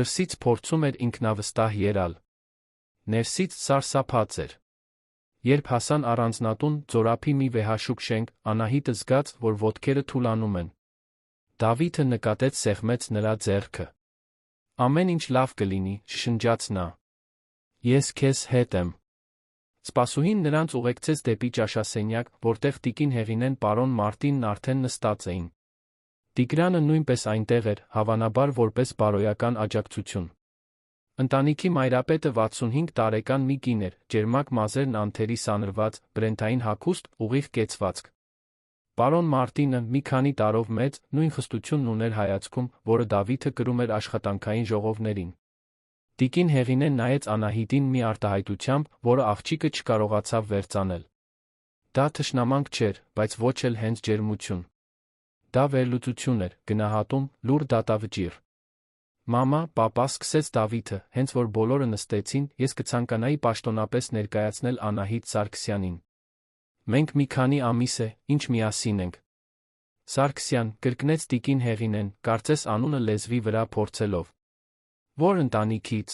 Դրսից փորձում էր ինքնավստահ ելալ։ Ներսից սարսափած էր։ Երբ հասան առանձնատուն, ձորափի մի վեհաշուկ շենք, Անահիտը զգաց, որ ոտքերը թուլանում են։ Դավիթը նկատեց սեղմեց նրա ձեռքը։ Ամեն ինչ լավ կլինի, շշնջաց նա։ Ես քեզ հետ եմ։ Սպասուհին նրանց ուղեկցեց դեպի ճաշասենյակ, որտեղ տիկին Հեղինեն պարոն Մարտինն արդեն նստած էին։ Տիգրանը նույնպես այնտեղ էր, հավանաբար որպես բարոյական աջակցություն։ Ընտանիքի մայրապետը 65 տարեկան մի կին էր, ջերմակ մազերն անթերի սանրված, բրենթային հագուստ, ուղիղ կեցվածք։ Պարոն Մարտինը մի քանի տարով մեծ, նույն խստությունն ուներ հայացքում, որը Դավիթը կրում էր աշխատանքային ժողովներին։ Տիկին Հեղինեն նայեց Անահիտին մի արտահայտությամբ, որը աղջիկը չկարողացավ վերծանել։ Դա թշնամանք չէր, բայց ոչ էլ հենց ջերմություն։ Դա վերլուծություն էր, գնահատում, լուր դատավճիռ։ Մամա, պապա, սկսեց Դավիթը, հենց որ բոլորը նստեցին, ես կցանկանայի պաշտոնապես ներկայացնել Անահիտ Սարգսյանին։ Մենք մի քանի ամիս է, ինչ միասին ենք։ Սարգսյան, կրկնեց տիկին Հեղինեն, կարծես անունը լեզվի վրա փորձելով։ Ո՞ր ընտանիքից։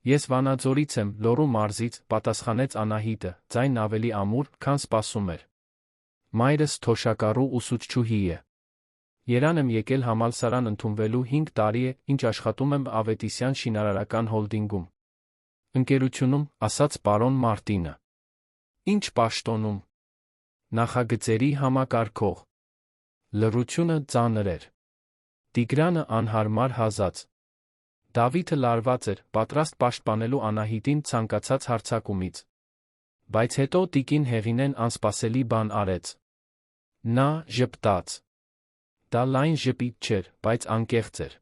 Ես Վանաձորից եմ, Լոռու մարզից, պատասխանեց Անահիտը, ձայնն ավելի ամուր, քան սպասում էր։ Մայրս թոշակառու ուսուցչուհի է։ Երան եմ եկել համալսարան ընդունվելու 5 տարի է, ինչ աշխատում եմ Ավետիսյան շինարարական հոլդինգում։ Ընկերությունում, ասաց պարոն Մարտինը։ Ինչ պաշտոնում։ Նախագծերի համակարգող։ Լռությունը ծանր էր։ Տիգրանը անհարմար հազաց։ Դավիթը լարված էր, պատրաստ պաշտպանելու Անահիտին ցանկացած հարձակումից։ Բայց հետո տիկին Հեղինեն անսպասելի բան արեց։ Նա ժպտաց։ Դա լայն ժպիտ չէր, բայց անկեղծ էր։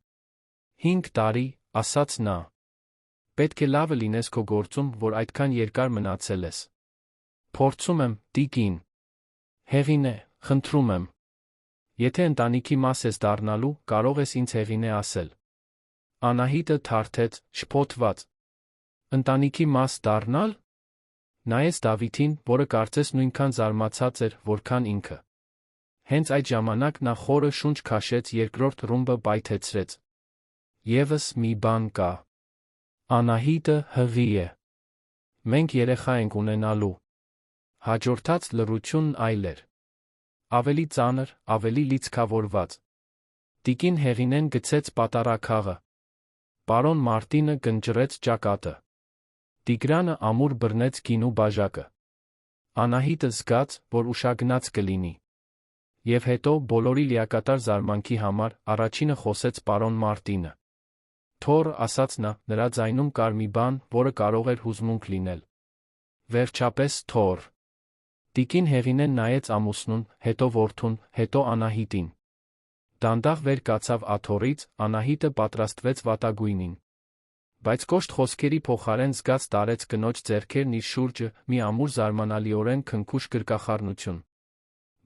5 տարի, ասաց նա։ Պետք է լավը լինես քո գործում, որ այդքան երկար մնացել ես։ Փորձում եմ, տիկին Հեղինե, խնդրում եմ։ Եթե ընտանիքի մաս ես դառնալու, կարող ես ինձ Հեղինե ասել։ Անահիտը թարթեց, շփոթված։ Ընտանիքի մաս դառնալ։ Նայեց Դավիթին, որը կարծես նույնքան զարմացած էր, որքան ինքը։ Հենց այդ ժամանակ նա խորը շունչ քաշեց, երկրորդ ռումբը պայթեցրեց։ Եվս մի բան կա։ Անահիտը հղի է։ Մենք երեխա ենք ունենալու։ Հաջորդած լռությունն այլ էր։ Ավելի ծանր, ավելի լիցքավորված։ Տիկին Հեղինեն գցեց պատառաքաղը։ Պարոն Մարտինը գնճռեց ճակատը։ Տիգրանը ամուր բռնեց գինու բաժակը։ Անահիտը զգաց, որ ուշագնաց կլինի։ Եվ հետո, բոլորի լիակատար զարմանքի համար, առաջինը խոսեց պարոն Մարտինը։ Թոռ, ասաց նա, նրա ձայնում կար մի բան, որը կարող էր հուզմունք լինել։ Վերջապես թոռ։ Տիկին Հեղինեն նայեց ամուսնուն, հետո որդուն, հետո Անահիտին։ Դանդաղ վեր կացավ աթոռից, Անահիտը պատրաստվեց վատագույնին։ Բայց կոշտ խոսքերի փոխարեն զգաց տարեց կնոջ ձեռքերն իր շուրջը, մի ամուր զարմանալիորեն քնքուշ գրկախառնություն։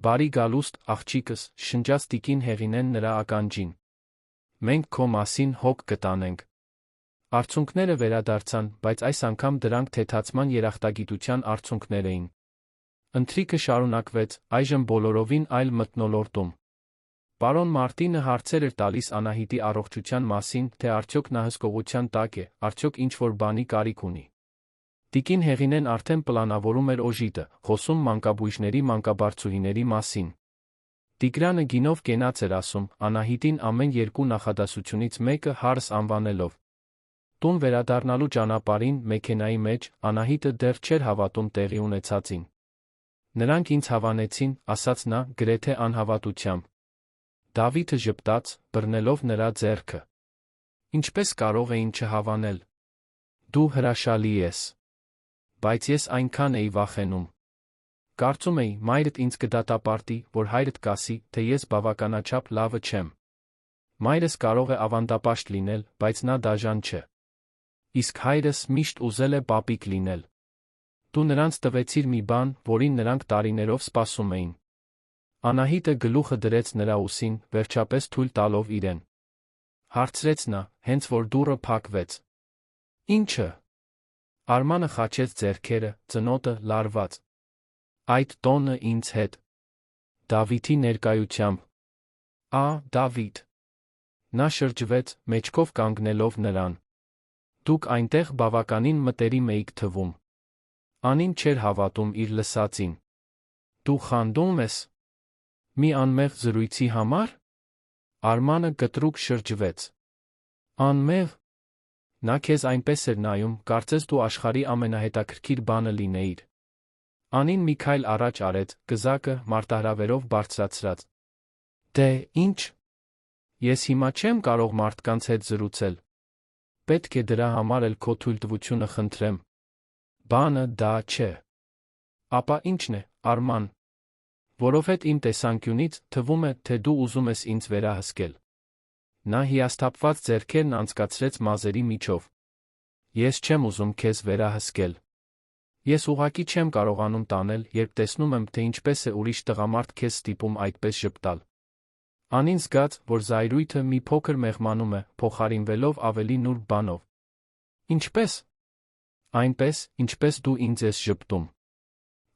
Բարի գալուստ, աղջիկս, շնջաց տիկին Հեղինեն նրա ականջին։ Մենք քո մասին հոգ կտանենք։ Արցունքները վերադարձան, բայց այս անգամ դրանք թեթացման երախտագիտության արցունքներ էին։ Ընթրիքը շարունակվեց, այժմ բոլորովին այլ մթնոլորտում։ Պարոն Մարտինը հարցեր էր տալիս Անահիտի առողջության մասին, թե արդյոք նա հսկողության տակ է, արդյոք ինչ-որ բանի կարիք ունի։ Տիկին Հեղինեն արդեն պլանավորում էր օժիտը, խոսում մանկաբույժների մանկաբարձուհիների մասին։ Տիգրանը գինով կենաց էր ասում, Անահիտին ամեն երկու նախադասությունից մեկը հարս անվանելով։ Տուն վերադառնալու ճանապարհին, մեքենայի մեջ, Անահիտը դեռ չէր հավատում տեղի ունեցածին։ Նրանք ինձ հավանեցին, ասաց նա, գրեթե անհավատությամբ։ Դավիթը ժպտաց, բռնելով նրա ձեռքը։ Ինչպես կարող էին չհավանել։ Դու հրաշալի ես։ Բայց ես այնքան էի վախենում։ Կարծում էի, մայրդ ինձ կդատապարտի, որ հայրդ կասի, թե ես բավականաչափ լավը չեմ։ Մայրս կարող է ավանդապաշտ լինել, բայց նա դաժան չէ։ Իսկ հայրս միշտ ուզել է պապիկ լինել։ Դու նրանց տվեցիր մի բան, որին նրանք տարիներով սպասում էին։ Անահիտը գլուխը դրեց նրա ուսին, վերջապես թույլ տալով իրեն։ Հարցրեց նա, հենց որ դուռը փակվեց։ Ինչը։ Արմանը խաչեց ձեռքերը, ծնոտը լարված։ Այդ տոնը ինձ հետ։ Դավիթի ներկայությամբ։ Դավիթ։ Նա շրջվեց, մեջքով կանգնելով նրան։ Դուք այնտեղ բավականին մտերիմ էիք թվում։ Անին չէր հավատում իր լսածին։ Դու խանդում ես։ Մի անմեղ զրույցի համար։ Արմանը կտրուկ շրջվեց։ Անմեղ։ Նա քեզ այնպես էր նայում, կարծես դու աշխարհի ամենահետաքրքիր բանը լինեիր։ Անին մի քայլ առաջ արեց, կզակը մարտահրավերով բարձրացրած։ Դե, ինչ։ Ես հիմա չեմ կարող մարդկանց հետ զրուցել։ Պետք է դրա համար էլ քո թույլտվությունը խնդրեմ։ Բանը դա չէ։ Ապա ինչն է, Արման։ Որովհետև իմ տեսանկյունից թվում է, թե դու ուզում ես ինձ վերահսկել։ Նա հիասթափված ձեռքերն անցկացրեց մազերի միջով։ Ես չեմ ուզում քեզ վերահսկել։ Ես ուղղակի չեմ կարողանում տանել, երբ տեսնում եմ, թե ինչպես է ուրիշ տղամարդ քեզ ստիպում այդպես ժպտալ։ Անին զգաց, որ զայրույթը մի փոքր մեղմանում է, փոխարինվելով ավելի նուրբ բանով։ Ինչպես։ Այնպես, ինչպես դու ինձ ես ժպտում։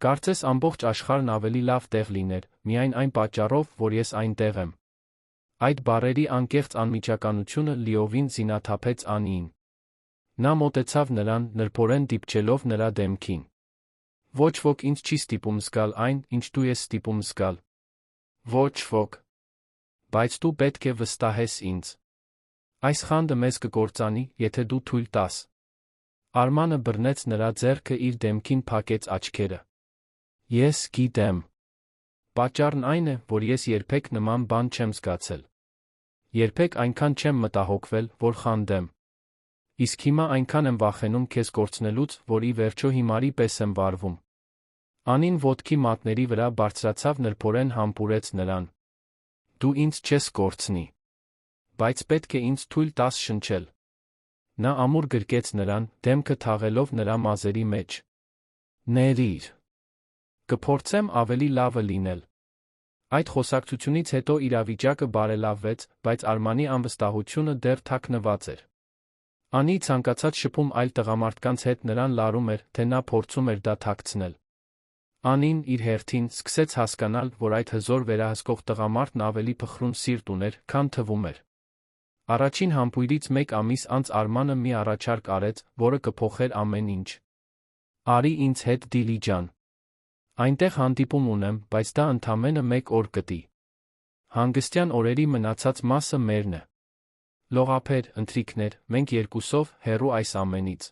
Կարծես ամբողջ աշխարհն ավելի լավ տեղ լիներ, միայն այն պատճառով, որ ես այնտեղ եմ։ Այդ բառերի անկեղծ անմիջականությունը լիովին զինաթափեց Անիին։ Նա մոտեցավ նրան, նրբորեն դիպչելով նրա դեմքին։ Ոչ ոք ինձ չի ստիպում զգալ այն, ինչ դու ես ստիպում զգալ։ Ոչ ոք։ Բայց դու պետք է վստահես ինձ։ Այս խանդը մեզ կկործանի, եթե դու թույլ տաս։ Արմանը բռնեց նրա ձեռքը իր դեմքին փակեց աչքերը։ Ես գիտեմ։ Պատճառն այն է, որ ես երբեք նման բան չեմ զգացել։ Երբեք այնքան չեմ մտահոգվել, որ խանդեմ։ Իսկ հիմա այնքան եմ վախենում քեզ կորցնելուց, որ ի վերջո հիմարի պես եմ վարվում։ Անին ոտքի մատների վրա բարձրացավ նրբորեն համբուրեց նրան։ Դու ինձ չես կորցնի։ Բայց պետք է ինձ թույլ տաս շնչել։ Նա ամուր գրկեց նրան, դեմքը թաղելով նրա մազերի մեջ։ Ներիր։ Կփորձեմ ավելի լավը լինել։ Այդ խոսակցությունից հետո իրավիճակը բարելավվեց, բայց Արմանի անվստահությունը դեռ թաքնված էր։ Անի ցանկացած շփում այլ տղամարդկանց հետ նրան լարում էր, թե նա փորձում էր դա թաքցնել։ Անին իր հերթին սկսեց հասկանալ, որ այդ հզոր վերահսկող տղամարդն ավելի փխրուն սիրտ ուներ, քան թվում էր։ Առաջին համբույրից մեկ ամիս անց Արմանը մի առաջարկ արեց, որը կփոխեր ամեն ինչ։ Արի ինձ հետ Դիլիջան։ Այնտեղ հանդիպում ունեմ, բայց դա ընդամենը 1 օր կտի։ Հանգստյան օրերի մնացած մասը մերն է։ Լողափեր, ընթրիքներ, մենք երկուսով հեռու այս ամենից։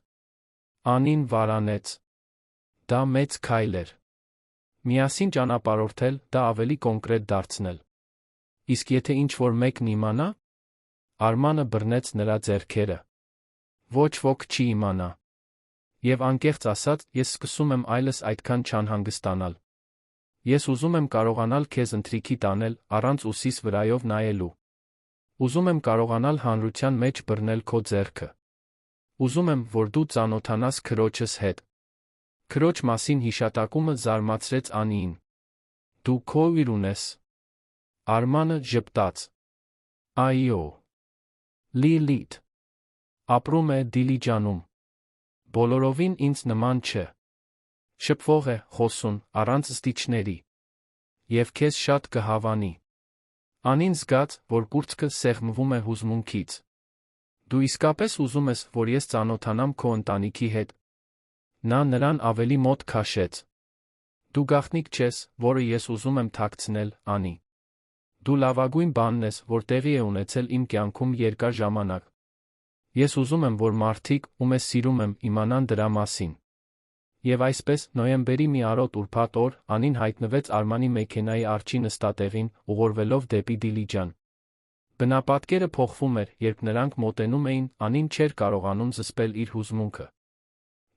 Անին վարանեց։ Դա մեծ քայլ էր։ Միասին ճանապարհորդել, դա ավելի կոնկրետ դարձնել։ Իսկ եթե ինչ-որ մեկն իմանա։ Արմանը բռնեց նրա ձեռքերը։ Ոչ ոք չի իմանա։ Եվ անկեղծ ասած, ես սկսում եմ այլս այդքան չանհանգստանալ։ Ես ուզում եմ կարողանալ քեզ ընթրիքի տանել, առանց ուսիս վրայով նայելու։ Ուզում եմ կարողանալ հանրության մեջ բռնել քո ձեռքը։ Ուզում եմ, որ դու ծանոթանաս քրոջս հետ։ Քրոջ մասին հիշատակումը զարմացրեց Անիին։ Դու քո ուր ունես։ Արմանը ժպտաց։ Այո։ Լիլիթ։ Ապրում է Դիլիջանում։ Բոլորովին ինձ նման չէ։ Շփվող է, խոսուն, առանց ստիճների։ Եվ քեզ շատ կհավանի։ Անին զգաց, որ կուրծքը սեղմվում է հուզմունքից։ Դու իսկապես ուզում ես, որ ես ծանոթանամ քո ընտանիքի հետ։ Նա նրան ավելի մոտ քաշեց։ Դու գաղտնիք չես, որը ես ուզում եմ թաքցնել, Անի։ Դու լավագույն բանն ես, որ տեղի է ունեցել իմ կյանքում երկար ժամանակ։ Ես ուզում եմ, որ մարդիկ, ում ես սիրում եմ, իմանան դրա մասին։ Եվ այսպես, նոյեմբերի մի արոտ ուրբաթ օր, Անին հայտնվեց Արմանի մեքենայի արջի նստատեղին, ուղղորվելով դեպի Դիլիջան։ Բնապատկերը փոխվում էր, երբ նրանք մոտենում էին, Անին չէր կարողանում զսպել իր հուզմունքը։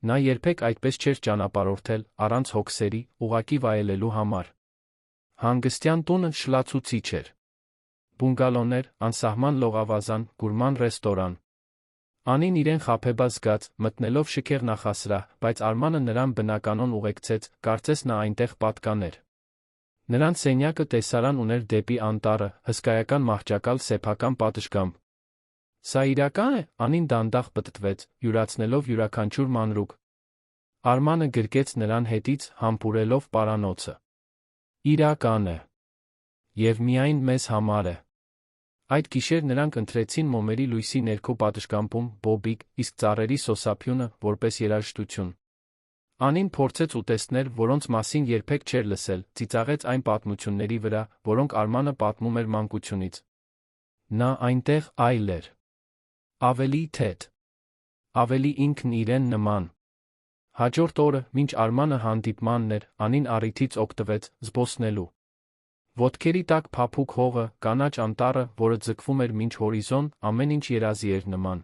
Նա երբեք այդպես չէր ճանապարհորդել, առանց հոգսերի, ուղղակի վայելելու համար։ Հանգստյան տունը շլացուցիչ էր։ Բունգալոներ, անսահման լողավազան, գուրման ռեստորան։ Անին իրեն խաբեբաց զգաց, մտնելով շքեղ նախասրահ, բայց Արմանը նրան բնականon ուղեկցեց, կարծես նա այնտեղ պատկաներ։ Նրանց սենյակը տեսարան ուներ դեպի անտառը, հսկայական մահճակալ սեփական պատշգամբ։ Սա իրական է, Անին դանդաղ պտտվեց, յուրացնելով յուրաքանչյուր մանրուք։ Արմանը գրկեց նրան հետից, համբուրելով պարանոցը։ Իրական է։ Եվ միայն մեզ համար է։ Այդ գիշեր նրանք ընթրեցին մոմերի լույսի ներքո պատշգամբում, բոբիկ, իսկ ծառերի սոսափյունը, որպես երաժշտություն։ Անին փորձեց ուտեստներ, որոնց մասին երբեք չէր լսել, ծիծաղեց այն պատմությունների վրա, որոնք Արմանը պատմում էր մանկությունից։ Նա այնտեղ այլ էր։ Ավելի թեթ։ Ավելի ինքն իրեն նման։ Հաջորդ օրը, մինչ Արմանը հանդիպմանն էր, Անին առիթից օգտվեց, զբոսնելու։ Ոտքերի տակ փափուկ հողը, կանաչ անտառը, որը ձգվում էր մինչ հորիզոն, ամեն ինչ երազի էր նման։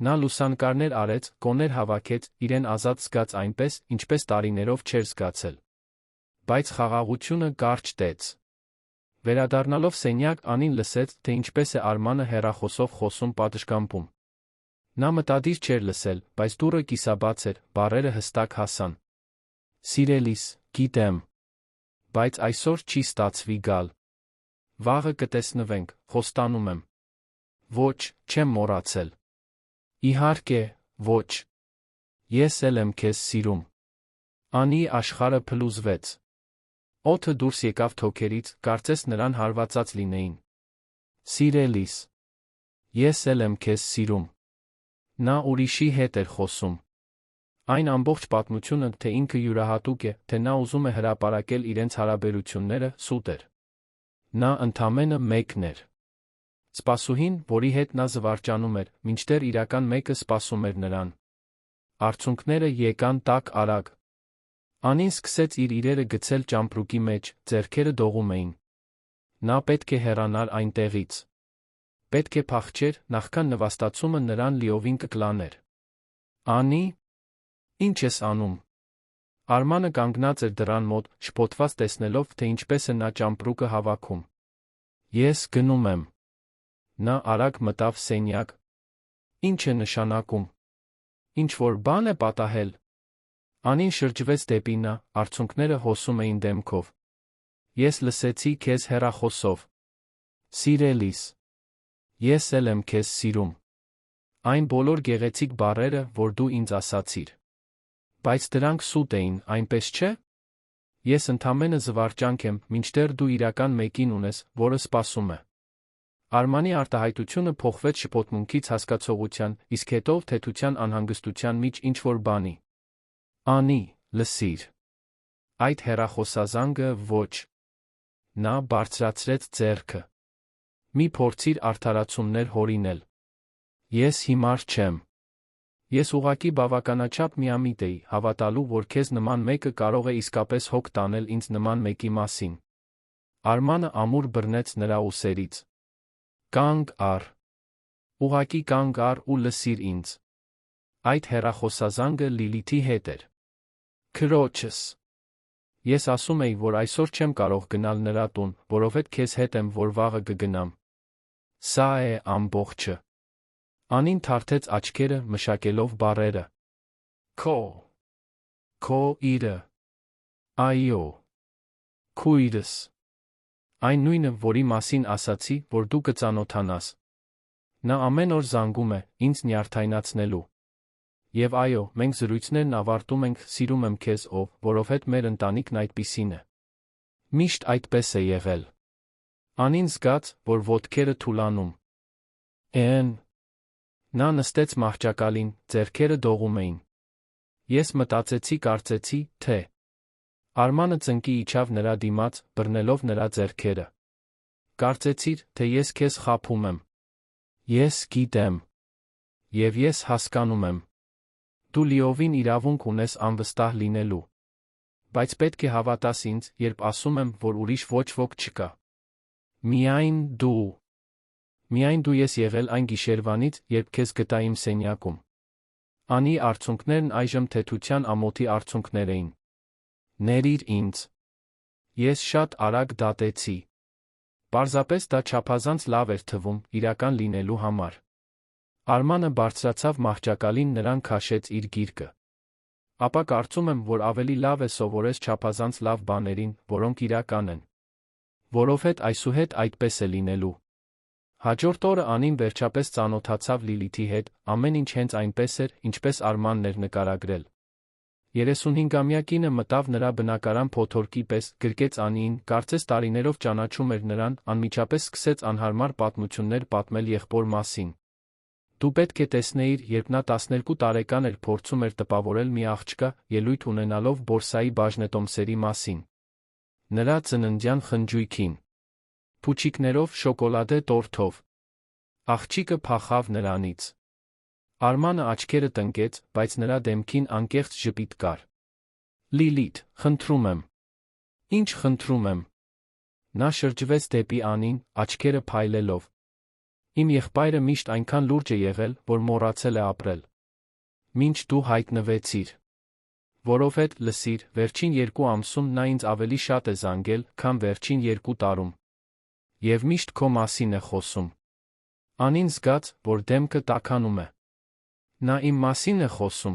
Նա լուսանկարներ արեց, կոներ հավաքեց, իրեն ազատ զգաց այնպես, ինչպես տարիներով չէր զգացել։ Բայց խաղաղությունը կարճ տեց։ Վերադառնալով սենյակ, Անին լսեց, թե ինչպես է Արմանը հեռախոսով խոսում պատշգամբում։ Նա մտադիր չէր լսել, բայց դուռը կիսաբաց էր, բառերը հստակ հասան. «Սիրելիս, գիտեմ, բայց այսօր չի ստացվի գալ։ Վաղը կտեսնվենք, խոստանում եմ»։ «Ոչ, չեմ մոռացել»։ «Իհարկե, ոչ։ Ես էլ եմ քեզ սիրում»։ Անի աշխարհը փլուզվեց։ Օդը դուրս եկավ թոքերից, կարծես նրան հարվածած լինեին։ «Սիրելիս, ես էլ եմ քեզ սիրում»։ Նա ուրիշի հետ էր խոսում։ Այն ամբողջ պատմությունը, թե ինքը յուրահատուկ է, թե նա ուզում է հրապարակել իրենց հարաբերությունները, սուտ էր։ Նա ընդամենը մեկն էր։ Սպասուհին, որի հետ նա զվարճանում էր, մինչդեռ իրական մեկը սպասում էր նրան։ Արցունքները եկան տաք արագ։ Անին սկսեց իր իրերը գցել ճամպրուկի մեջ, ձեռքերը դողում էին։ Նա պետք է հեռանար այնտեղից։ Պետք է փախչեր, նախքան նվաստացումը նրան լիովին կկլաներ։ «Անի, ի՞նչ ես անում»։ Արմանը կանգնած էր դռան մոտ, շփոթված տեսնելով, թե ինչպես է նա ճամպրուկը հավաքում։ «Ես գնում եմ»։ Նա արագ մտավ սենյակ։ «Ինչ է նշանակում։ Ինչ-որ բան է պատահել»։ Անին շրջվեց դեպի նա, արցունքները հոսում էին դեմքով։ «Ես լսեցի քեզ հեռախոսով։ Սիրելիս, ես էլ եմ քեզ սիրում»։ Այն բոլոր գեղեցիկ բառերը, որ դու ինձ ասացիր։ Բայց դրանք սուտ էին, այնպես չէ՞։ Ես ընդամենը զվարճանք եմ, մինչդեռ դու իրական մեկին ունես, որը սպասում է։ Արմանի արտահայտությունը փոխվեց շփոթմունքից հասկացողության, իսկ հետո թեթության անհանգստության մեջ ինչ-որ բանի։ «Անի, լսիր։ Այդ հեռախոսազանգը ոչ»։ Նա բարձրացրեց ձեռքը։ «Մի փորձիր արդարացումներ հորինել։ Ես հիմար չեմ։ Ես ուղղակի բավականաչափ միամիտ էի, հավատալու, որ քեզ նման մեկը կարող է իսկապես հոգ տանել ինձ նման մեկի մասին»։ Արմանը ամուր բռնեց նրա ուսերից։ «Կանգ առ։ Ուղղակի կանգ առ ու լսիր ինձ։ Այդ հեռախոսազանգը Լիլիթի հետ էր։ Քրոջս։ Ես ասում էի, որ այսօր չեմ կարող գնալ նրա տուն, որովհետև քեզ հետ եմ, որ վաղը կգնամ։ Սա է ամբողջը»։ Անին թարթեց աչքերը, մշակելով բառերը։ Քո իրը։ Այո։ Քույրս։ Այն նույնը, որի մասին ասացի, որ դու կծանոթանաս։ Նա ամեն օր զանգում է, ինձ նյարդայնացնելու։ Եվ այո, մենք զրույցներն ավարտում ենք «Սիրում եմ քեզ, ով», որովհետև մեր ընտանիքն այդպիսին է։ Միշտ այդպես է եղել։ Անին զգաց, որ ոտքերը թուլանում են։ Նա նստեց մահճակալին, ձեռքերը դողում էին։ Ես կարծեցի, թե… Արմանը ծնկի իջավ նրա դիմաց, բռնելով նրա ձեռքերը։ Կարծեցիր, թե ես քեզ խաբում եմ։ Ես գիտեմ։ Եվ ես հասկանում եմ։ Դու լիովին իրավունք ունես անվստահ լինելու։ Բայց պետք է հավատաս ինձ, երբ ասում եմ, որ ուրիշ ոչ ոք չկա։ Միայն դու։ Միայն դու ես եղել այն գիշերվանից, երբ քեզ գտա իմ սենյակում։ Անի արցունքներն այժմ թեթության ամոթի արցունքներ էին։ Ներիր ինձ։ Ես շատ արագ դատեցի։ Պարզապես դա չափազանց լավ էր թվում, իրական լինելու համար։ Արմանը բարձրացավ մահճակալին, նրան քաշեց իր գիրկը։ Ապա կարծում եմ, որ ավելի լավ է սովորես չափազանց լավ բաներին, որոնք իրական են։ Որովհետև այսուհետ այդպես է լինելու։ Հաջորդ օրը Անին վերջապես ծանոթացավ Լիլիթի հետ, ամեն ինչ հենց այնպես էր, ինչպես Արմանն էր նկարագրել։ 35-ամյա կինը մտավ նրա բնակարան փոթորկի պես, գրկեց Անիին, կարծես տարիներով ճանաչում էր նրան, անմիջապես սկսեց անհարմար պատմություններ պատմել եղբոր մասին։ Դու պետք է տեսնեիր, երբ նա 12 տարեկան էր, փորձում էր տպավորել մի աղջկա, ելույթ ունենալով բորսայի բաժնետոմսերի մասին։ Նրա ծննդյան խնջույքին։ Փուչիկներով, շոկոլադե տորթով։ Աղջիկը փախավ նրանից։ Արմանը աչքերը տնկեց, բայց նրա դեմքին անկեղծ ժպիտ կար։ Լիլիթ, խնդրում եմ։ Ինչ խնդրում եմ։ Նա շրջվեց դեպի Անին, աչքերը փայլելով։ Իմ եղբայրը միշտ այնքան լուրջ է եղել, որ մոռացել է ապրել։ Մինչ դու հայտնվեցիր։ Որովհետև, լսիր, վերջին 2 ամսում նա ինձ ավելի շատ է զանգել, քան վերջին 2 տարում։ Եվ միշտ քո մասին է խոսում։ Անին զգաց, որ դեմքը տաքանում է։ Նա իմ մասին է խոսում։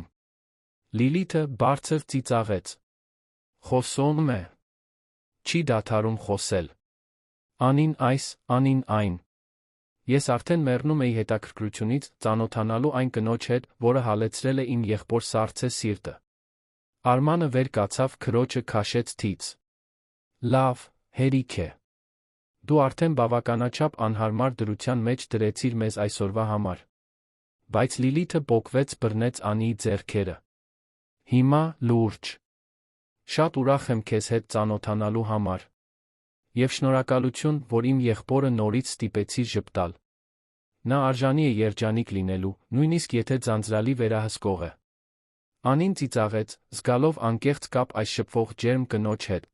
Լիլիթը բարձր ծիծաղեց։ Խոսում է։ Չի դադարում խոսել։ Անին այս, անին այն։ Ես արդեն մեռնում էի հետաքրքրությունից ծանոթանալու այն կնոջ հետ, որը հալեցրել է իմ եղբոր սառցե սիրտը։ Արմանը վեր կացավ, քրոջը քաշեց թից։ Լավ, հերիք է։ Դու արդեն բավականաչափ անհարմար դրության մեջ դրեցիր մեզ այսօրվա համար։ Բայց Լիլիթը պոկվեց, բռնեց Անիի ձեռքերը։ Հիմա լուրջ։ Շատ ուրախ եմ քեզ հետ ծանոթանալու համար։ Եվ շնորհակալություն, որ իմ եղբորը նորից ստիպեցիր ժպտալ։ Նա արժանի է երջանիկ լինելու, նույնիսկ եթե ձանձրալի վերահսկող է։ Անին ծիծաղեց, զգալով անկեղծ կապ այս շփվող ջերմ կնոջ հետ։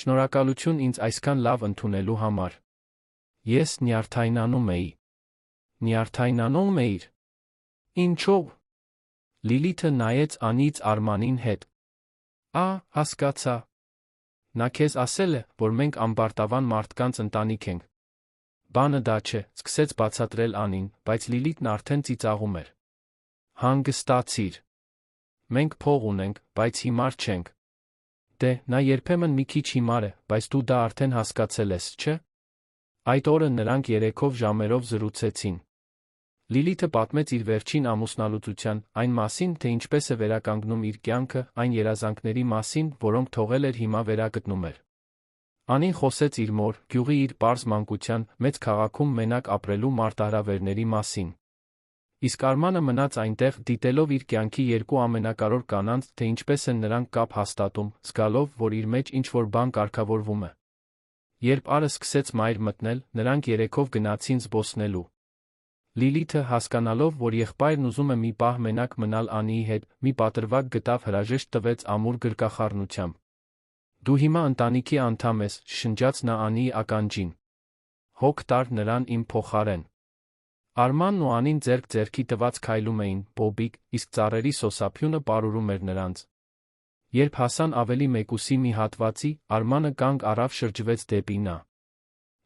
Շնորհակալություն ինձ այսքան լավ ընդունելու համար։ Ես նյարդայնանում էի։ Նյարդայնանում էիր։ Ինչո՞վ։ Լիլիթը նայեց Անիից Արմանին հետ։ Հասկացա։ Նա քեզ ասել է, որ մենք ամբարտավան մարդկանց ընտանիք ենք։ Բանը դա չէ, սկսեց բացատրել Անին, բայց Լիլիթն արդեն ծիծաղում էր։ Հանգստացիր։ Մենք փող ունենք, բայց հիմար չենք։ Դե, նա երբեմն մի քիչ հիմար է, բայց դու դա արդեն հասկացել ես, չէ՞։ Այդ օրը նրանք երեքով ժամերով զրուցեցին։ Լիլիթը պատմեց իր վերջին ամուսնալուծության, այն մասին, թե ինչպես է վերականգնում իր կյանքը, այն երազանքների մասին, որոնք թողել էր հիմա վերագտնում էր։ Անին խոսեց իր մոր, գյուղի իր պարզ մանկության, մեծ քաղաքում մենակ ապրելու մարտահրավերների մասին։ Իսկ Արմանը մնաց այնտեղ, դիտելով իր կյանքի երկու ամենակարևոր կանանց, թե ինչպես են նրանք կապ հաստատում, զգալով, որ իր մեջ ինչ-որ բան կարգավորվում է։ Երբ Արը սկսեց մայր մտնել, նրանք երեքով գնացին զբոսնելու։ Լիլիթը, հասկանալով, որ եղբայրն ուզում է մի պահ մենակ մնալ Անիի հետ, մի պատրվակ գտավ, հրաժեշտ տվեց ամուր գրկախառնությամբ։ Դու հիմա ընտանիքի անդամ ես, շշնջաց նա Անիի ականջին։ Հոգ տար նրան իմ փոխարեն։ Արմանն ու Անին ձեռք-ձեռքի տված քայլում էին, բոբիկ, իսկ ծառերի սոսափյունը պարուրում էր նրանց։ Երբ հասան ավելի մեկուսի մի հատվածի, Արմանը կանգ առավ, շրջվեց դեպի նա։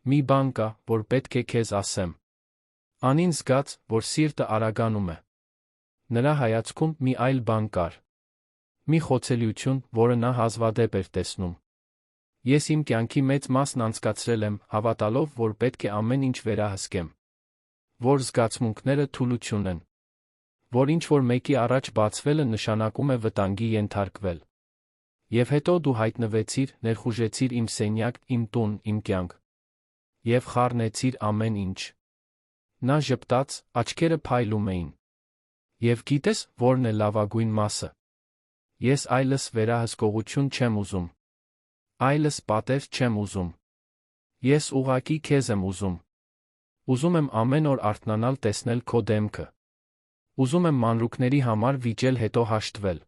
Մի բան կա, որ պետք է քեզ ասեմ։ Անին զգաց, որ սիրտը արագանում է։ Նրա հայացքում մի այլ բան կար։ Մի խոցելիություն, որը նա հազվադեպ էր տեսնում։ Ես իմ կյանքի մեծ մասն անցկացրել եմ, հավատալով, որ պետք է ամեն ինչ վերահսկեմ։ Որ զգացմունքները թուլություն են։ Որ ինչ-որ մեկի առաջ բացվելը նշանակում է վտանգի ենթարկվել։ Եվ հետո դու հայտնվեցիր, ներխուժեցիր իմ սենյակ, իմ տուն, իմ կյանք։ Եվ խառնեցիր ամեն ինչ։ Նա ժպտաց, աչքերը փայլում էին։ Եվ գիտես, որն է լավագույն մասը։ Ես այլս վերահսկողություն չեմ ուզում։ Այլս պատեր չեմ ուզում։ Ես ուղղակի քեզ եմ ուզում։ Ուզում եմ ամեն օր արթնանալ, տեսնել քո դեմքը։ Ուզում եմ մանրուքների համար վիճել, հետո հաշտվել։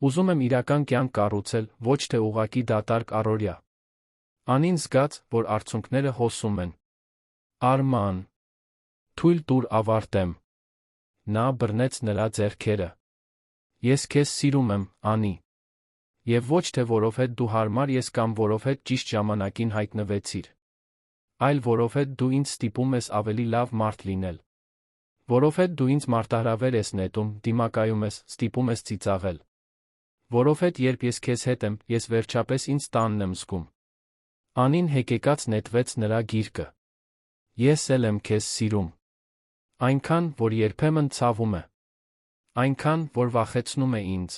Ուզում եմ իրական կյանք կառուցել, ոչ թե ուղղակի դատարկ առօրյա։ Անին զգաց, որ արցունքները հոսում են։ Արման, թույլ տուր ավարտեմ։ Նա բռնեց նրա ձեռքերը։ Ես քեզ սիրում եմ, Անի։ Եվ ոչ թե որովհետև դու հարմար ես կամ որովհետև ճիշտ ժամանակին հայտնվեցիր։ Այլ որովհետև դու ինձ ստիպում ես ավելի լավ մարդ լինել։ Որովհետև դու ինձ մարտահրավեր ես նետում, դիմակայում ես, ստիպում ես ծիծաղել։ Որովհետև երբ ես քեզ հետ եմ, ես վերջապես ինձ տանն եմ զգում։ Անին հեկեկած նետվեց նրա գիրկը։ Ես էլ եմ քեզ սիրում։ Այնքան, որ երբեմն ցավում է։ Այնքան, որ վախեցնում է ինձ։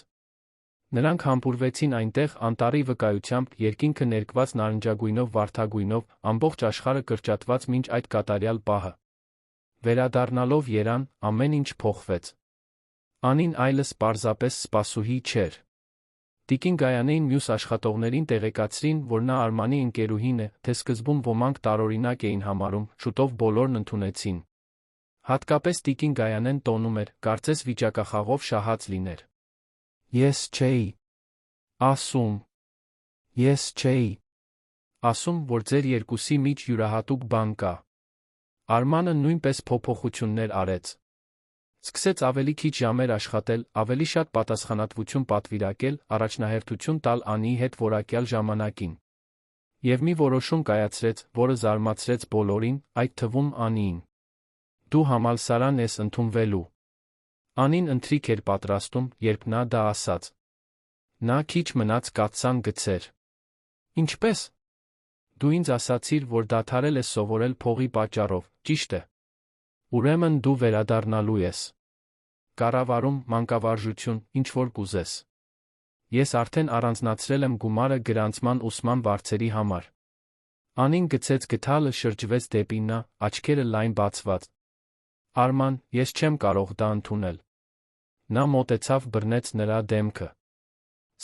Նրանք համբուրվեցին այնտեղ, անտառի վկայությամբ, երկինքը ներկված նարնջագույնով, վարդագույնով, ամբողջ աշխարհը կրճատված մինչ այդ կատարյալ պահը։ Վերադառնալով երան, ամեն ինչ փոխվեց։ Անին այլս պարզապես սպասուհի չէր։ Տիկին Գայանեին մյուս աշխատողներին տեղեկացրին, որ նա Արմանի ընկերուհին է, թե սկզբում ոմանք տարօրինակ էին համարում, շուտով բոլորն ընդունեցին։ Հատկապես տիկին Գայանեն տոնում էր, կարծես վիճակախաղով շահած լիներ։ Ես չէի ասում։ Ես չէի ասում, որ ձեր երկուսի միջ յուրահատուկ բան կա։ Արմանը նույնպես փոփոխություններ արեց։ Սկսեց ավելի քիչ ժամեր աշխատել, ավելի շատ պատասխանատվություն պատվիրակել, առաջնահերթություն տալ Անիի հետ որակյալ ժամանակին։ Եվ մի որոշում կայացրեց, որը զարմացրեց բոլորին, այդ թվում Անիին։ Դու համալսարան ես ընդունվելու։ Անին ընթրիք էր պատրաստում, երբ նա դա ասաց։ Նա քիչ մնաց կաթսան գցեր։ Ինչպե՞ս։ Դու ինձ ասացիր, որ դադարել ես սովորել փողի պատճառով, ճիշտ է։ Ուրեմն դու վերադառնալու ես։ Կառավարում, մանկավարժություն, ինչ որ կուզես։ Ես արդեն առանձնացրել եմ գումարը գրանցման ուսման վարձերի համար։ Անին գցեց գդալը, շրջվեց դեպի նա, աչքերը լայն բացված։ Արման, ես չեմ կարող դա ընդունել։ Նա մոտեցավ, բռնեց նրա դեմքը։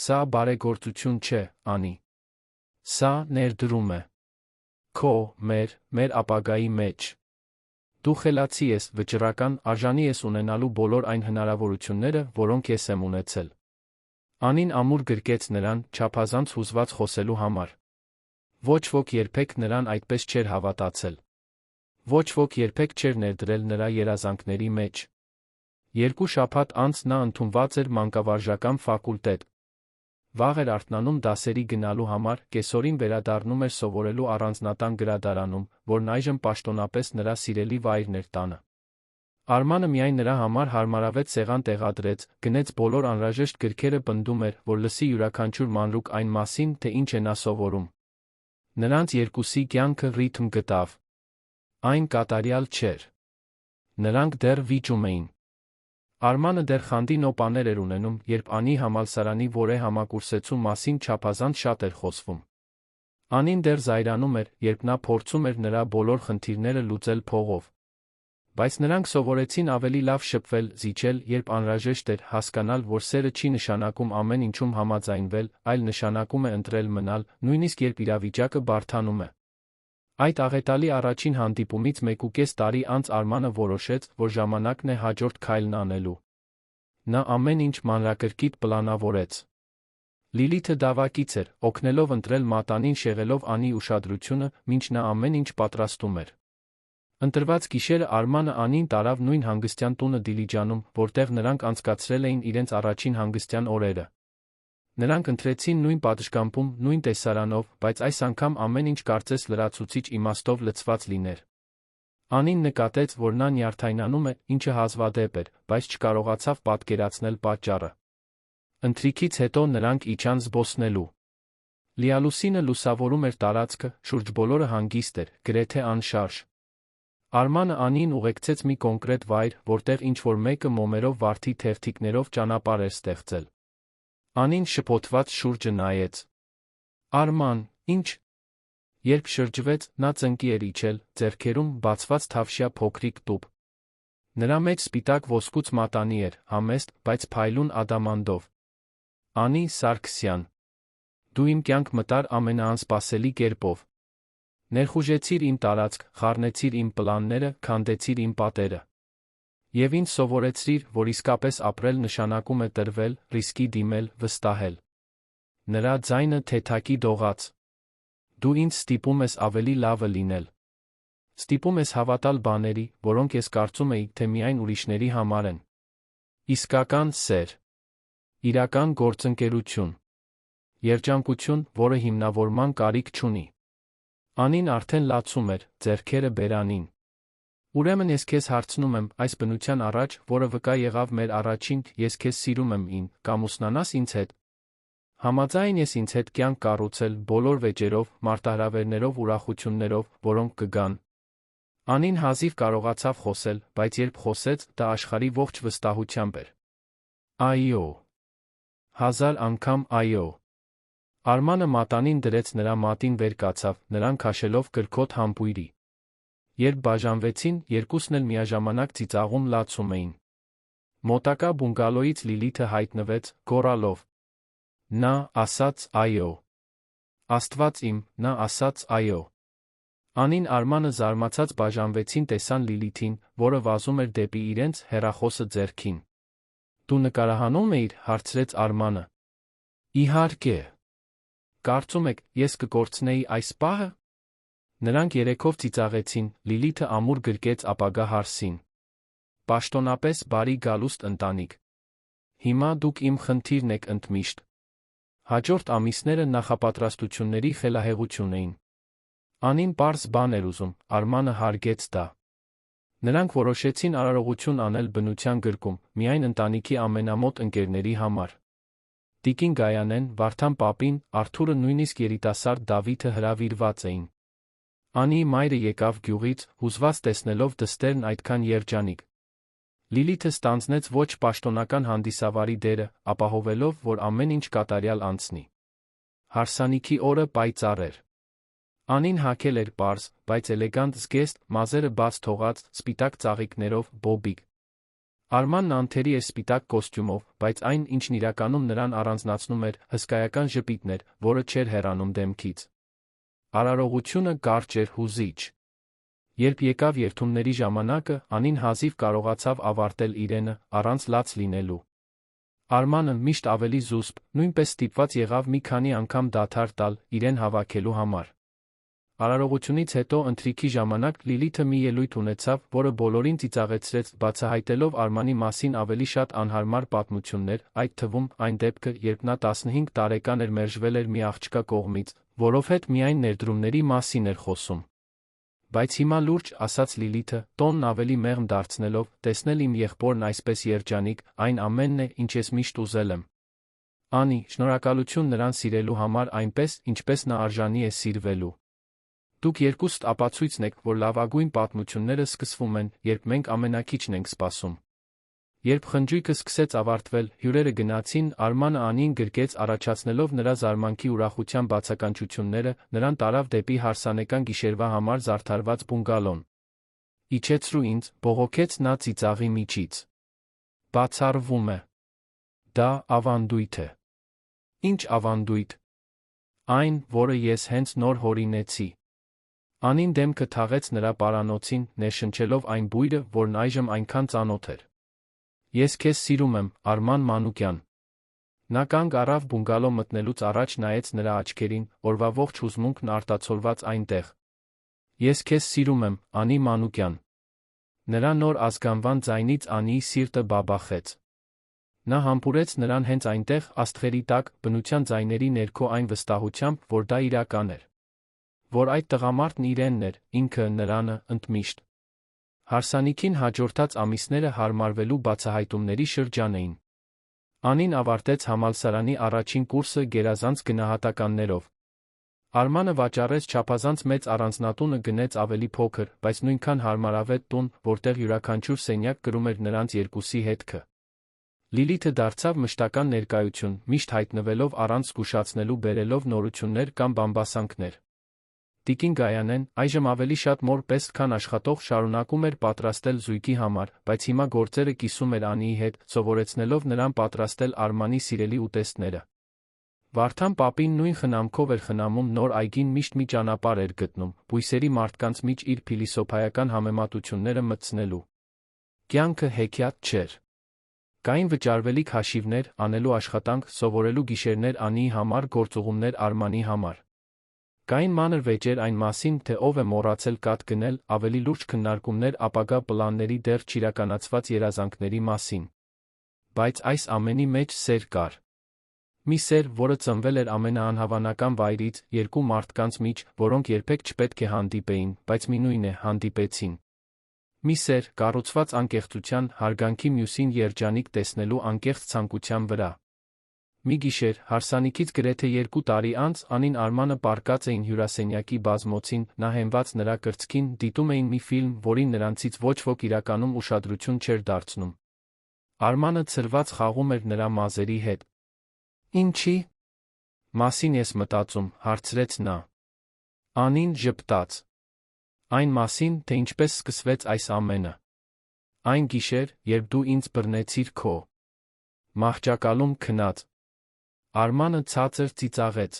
Սա բարեգործություն չէ, Անի։ Սա ներդրում է։ Քո, մեր ապագայի մեջ։ Դու խելացի ես, վճռական, արժանի ես ունենալու բոլոր այն հնարավորությունները, որոնք ես եմ ունեցել։ Անին ամուր գրկեց նրան, չափազանց հուզված խոսելու համար։ Ոչ ոք երբեք նրան այդպես չէր հավատացել։ Ոչ ոք երբեք չէր ներդրել նրա երազանքների մեջ։ 2 շաբաթ անց նա ընդունված էր մանկավարժական ֆակուլտետ։ Վաղ էր արթնանում դասերի գնալու համար, կեսօրին վերադառնում էր սովորելու առանձնատան գրադարանում, որն այժմ պաշտոնապես նրա սիրելի վայրն էր տանը։ Արմանը միայն նրա համար հարմարավետ սեղան տեղադրեց, գնեց բոլոր անհրաժեշտ գրքերը, պնդում էր, որ լսի յուրաքանչյուր մանրուք այն մասին, թե ինչ է նա սովորում։ Նրանց երկուսի կյանքը ռիթմ գտավ։ Այն կատարյալ չէր։ Նրանք դեռ վիճում էին։ Արմանը դեռ խանդի նոպաներ էր ունենում, երբ Անի համալսարանի որե համակուրսեցու մասին չափազանց շատ էր խոսվում։ Անին դեռ զայրանում էր, երբ նա փորձում էր նրա բոլոր խնդիրները լուծել փողով։ Բայց նրանք սովորեցին ավելի լավ շփվել, զիջել, երբ անհրաժեշտ էր, հասկանալ, որ սերը չի նշանակում ամեն ինչում համաձայնվել, այլ նշանակում է ընտրել մնալ, նույնիսկ երբ իրավիճակը բարդանում է։ Այդ աղետալի առաջին հանդիպումից 1.5 տարի անց Արմանը որոշեց, որ ժամանակն է հաջորդ քայլն անելու։ Նա ամեն ինչ մանրակրկիտ պլանավորեց։ Լիլիթը դավակից էր, օգնելով ընտրել մատանին, շեղելով Անի ուշադրությունը, մինչ նա ամեն ինչ պատրաստում էր։ Ընտրված գիշերը Արմանը Անին տարավ նույն հանգստյան տունը Դիլիջանում, որտեղ նրանք անցկացրել էին իրենց առաջին հանգստյան օրերը։ Նրանք ընտրեցին նույն պատշգամբում, նույն տեսարանով, բայց այս անգամ ամեն ինչ կարծես լրացուցիչ իմաստով լցված լիներ։ Անին նկատեց, որ նա նյարդայնանում է, ինչը հազվադեպ էր, բայց չկարողացավ պատկերացնել պատճառը։ Ընթրիքից հետո նրանք իջան զբոսնելու։ Լիալուսինը լուսավորում էր տարածքը, շուրջ բոլորը հանգիստ էր, գրեթե անշարժ։ Արմանը Անին ուղեկցեց մի կոնկրետ վայր, որտեղ ինչ-որ մեկը մոմերով վարդի թերթիկներով ճանապարհ էր ստեղծել։ Անին շփոթված շուրջը նայեց։ Արման, ինչ։ Երբ շրջվեց, նա ծնկի էր իջել, ձեռքերում բացված թավշյա փոքրիկ տուփ։ Նրա մեջ սպիտակ ոսկուց մատանի էր, համեստ, բայց փայլուն ադամանդով։ Անի Սարգսյան։ Դու իմ կյանք մտար ամենաանսպասելի կերպով։ Ներխուժեցիր իմ տարածք, խառնեցիր իմ պլանները, քանդեցիր իմ պատերը։ Եվ ինձ սովորեցրիր, որ իսկապես ապրել նշանակում է տրվել, ռիսկի դիմել, վստահել։ Նրա ձայնը թեթակի դողաց։ Դու ինձ ստիպում ես ավելի լավը լինել։ Ստիպում ես հավատալ բաների, որոնք ես կարծում էի, թե միայն ուրիշների համար են։ Իսկական սեր։ Իրական գործընկերություն։ Երջանկություն, որը հիմնավորման կարիք չունի։ Անին արդեն լացում էր, ձեռքերը բերանին։ Ուրեմն ես քեզ հարցնում եմ, այս բնության առաջ, որը վկա եղավ մեր առաջին, ես քեզ սիրում եմ ին, կամուսնանաս ինձ հետ։ Համաձայն ես ինձ հետ կյանք կառուցել, բոլոր վեճերով, մարտահրավերներով, ուրախություններով, որոնք կգան։ Անին հազիվ կարողացավ խոսել, բայց երբ խոսեց, դա աշխարհի ողջ վստահությամբ էր։ Այո։ 1000 անգամ այո։ Արմանը մատանին դրեց նրա մատին վեր կացավ, նրան քաշելով կրքոտ համբույրի։ Երբ բաժանվեցին, երկուսն էլ միաժամանակ ծիծաղում լացում էին։ Մոտակա բունգալոյից Լիլիթը հայտնվեց, գոռալով. Նա ասաց այո։ Աստված իմ, նա ասաց այո։ Անին Արմանը զարմացած բաժանվեցին, տեսան Լիլիթին, որը վազում էր դեպի իրենց, հեռախոսը ձեռքին։ Դու նկարահանում էիր, հարցրեց Արմանը։ Իհարկե։ Կարծում եք, ես կկորցնեի այս պահը։ Նրանք երեքով ծիծաղեցին, Լիլիթը ամուր գրկեց ապագա հարսին։ Պաշտոնապես բարի գալուստ ընտանիք։ Հիմա դուք իմ խնդիրն եք ընդմիշտ։ Հաջորդ ամիսները նախապատրաստությունների խելահեղություն էին։ Անին պարզ բան էր ուզում, Արմանը հարգեց դա։ Նրանք որոշեցին արարողություն անել բնության գրկում, միայն ընտանիքի ամենամոտ ընկերների համար։ Տիկին Գայանեն, Վարդան պապին, Արթուրը, նույնիսկ երիտասարդ Դավիթը հրավիրված էին։ Անիի մայրը եկավ գյուղից, հուզված տեսնելով դստերն այդքան երջանիկ։ Լիլիթը ստանձնեց ոչ պաշտոնական հանդիսավարի դերը, ապահովելով, որ ամեն ինչ կատարյալ անցնի։ Հարսանիքի օրը պայծառ էր։ Անին հագել էր պարզ, բայց էլեգանտ զգեստ, մազերը բաց թողած, սպիտակ ծաղիկներով, բոբիկ։ Արմանն անթերի էր սպիտակ կոստյումով, բայց այն, ինչն իրականում նրան առանձնացնում էր, հսկայական ժպիտն էր, որը չէր հեռանում դեմքից։ Արարողությունը կարճ էր, հուզիչ։ Երբ եկավ երթումների ժամանակը, Անին հազիվ կարողացավ ավարտել իրենը, առանց լաց լինելու։ Արմանը, միշտ ավելի զուսպ, նույնպես ստիպված եղավ մի քանի անգամ դադար տալ, իրեն հավաքելու համար։ Արարողությունից հետո ընթրիքի ժամանակ Լիլիթը մի ելույթ ունեցավ, որը բոլորին ծիծաղեցրեց, բացահայտելով Արմանի մասին ավելի շատ անհարմար պատմություններ, այդ թվում այն դեպքը, երբ նա 15 տարեկան էր մերժվել էր մի աղջկա կողմից, որով հետ միայն ներդրումների մասին էր խոսում։ Բայց հիմա լուրջ, ասաց Լիլիթը, տոնն ավելի մեղմ դարձնելով, տեսնել իմ եղբորն այսպես երջանիկ, այն ամենն է, ինչ ես միշտ ուզել եմ։ Անի, շնորհակալություն նրան սիրելու համար այնպես, ինչպես նա արժանի է սիրվելու։ Դուք երկուստ ապացույցն եք, որ լավագույն պատմությունները սկսվում են, երբ մենք ամենաքիչն ենք սպասում։ Երբ խնջույքը սկսեց ավարտվել, հյուրերը գնացին, Արմանը Անիին գրկեց առաջացնելով նրա զարմանքի ուրախության բացականչությունները, նրան տարավ դեպի հարսանեկան գիշերվա համար զարդարված բունգալոն։ Իջեցրու ինձ, բողոքեց նա ծիծաղի միջից։ Բացառվում է։ Դա ավանդույթ է։ Ինչ ավանդույթ։ Այն, որը ես հենց նոր հորինեցի։ Անին դեմքը թաղեց նրա պարանոցին, ներշնչելով այն բույրը, որն այժմ այնքան ծանոթ էր։ Ես քեզ սիրում եմ, Արման Մանուկյան։ Նա կանգ առավ բունգալո մտնելուց առաջ նայեց նրա աչքերին, օրվա ողջ հուզմունքն արտացոլված այնտեղ։ Ես քեզ սիրում եմ, Անի Մանուկյան։ Նրա նոր ազգանվան ձայնից Անիի սիրտը բաբախեց։ Նա համբուրեց նրան հենց այնտեղ, աստղերի տակ, բնության ձայների ներքո այն վստահությամբ, որ դա իրական էր։ Որ այդ տղամարդն իրենն էր, ինքը նրանը, ընդմիշտ։ Հարսանիքին հաջորդած ամիսները հարմարվելու բացահայտումների շրջան էին։ Անին ավարտեց համալսարանի առաջին կուրսը գերազանց գնահատականներով։ Արմանը վաճառեց չափազանց մեծ առանձնատունը գնեց ավելի փոքր, բայց նույնքան հարմարավետ տուն, որտեղ յուրաքանչյուր սենյակ կրում էր նրանց երկուսի հետքը։ Լիլիթը դարձավ մշտական ներկայություն, միշտ հայտնվելով առանց զգուշացնելու բերելով նորություններ կամ բամբասանքներ։ Տիկին Գայանեն, այժմ ավելի շատ մոր պես քան աշխատող, շարունակում էր պատրաստել զույգի համար, բայց հիմա գործերը կիսում էր Անիի հետ, սովորեցնելով նրան պատրաստել Արմանի սիրելի ուտեստները։ Վարդան պապին նույն խնամքով էր խնամում, նոր այգին միշտ մի ճանապարհ էր գտնում, բույսերի մարդկանց միջ իր փիլիսոփայական համեմատությունները մտցնելու։ Կյանքը հեքիաթ չէր։ Կային վճարվելիք հաշիվներ, անելու աշխատանք, սովորելու գիշերներ Անիի համար, գործուղումներ Արմանի համար։ Կային մանր վեճեր այն մասին, թե ով է մոռացել կաթ գնել, ավելի լուրջ քննարկումներ ապագա պլանների դեռ չիրականացված երազանքների մասին։ Բայց այս ամենի մեջ սեր կար։ Մի սեր, որը ծնվել էր ամենաանհավանական վայրից, երկու մարդկանց միջ, որոնք երբեք չպետք է հանդիպեին, բայց մինույն է, հանդիպեցին։ Մի սեր, կառուցված անկեղծության, հարգանքի, մյուսին երջանիկ տեսնելու անկեղծ ցանկության վրա։ Մի գիշեր, հարսանիքից գրեթե 2 տարի անց, Անին Արմանը պառկած էին հյուրասենյակի բազմոցին, նա հենված նրա կրծքին, դիտում էին մի ֆիլմ, որին նրանցից ոչ ոք իրականում ուշադրություն չէր դարձնում։ Արմանը ցրված խաղում էր նրա մազերի հետ։ Ինչի՞ մասին ես մտածում, հարցրեց նա։ Անին ժպտաց։ Այն մասին, թե ինչպես սկսվեց այս ամենը։ Այն գիշեր, երբ դու ինձ բռնեցիր քո մահճակալում քնած։ Արմանը ցածր ծիծաղեց։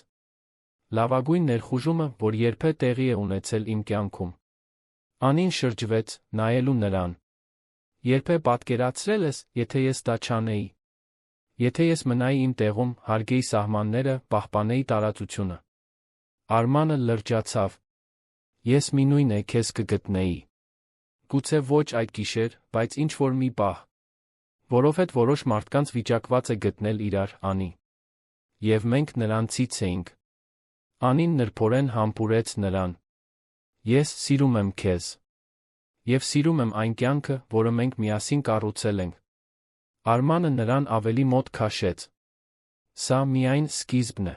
Լավագույն ներխուժումը, որ երբե տեղի է ունեցել իմ կյանքում։ Անին շրջվեց, նայելու նրան։ Երբե պատկերացրել ես, եթե ես դա չանեի։ Եթե ես մնայի իմ տեղում, հարգեի սահմանները, պահպանեի տարածությունը։ Արմանը լրջացավ։ Ես մինույն է քեզ կգտնեի։ Գուցե ոչ այդ գիշեր, բայց ինչ-որ մի պահ։ Որովհետև որոշ մարդկանց վիճակված է գտնել իրար, Անի։ Եվ մենք նրանցից էինք։ Անին նրբորեն համբուրեց նրան։ Ես սիրում եմ քեզ։ Եվ սիրում եմ այն կյանքը, որը մենք միասին կառուցել ենք։ Արմանը նրան ավելի մոտ քաշեց։ Սա միայն սկիզբն է։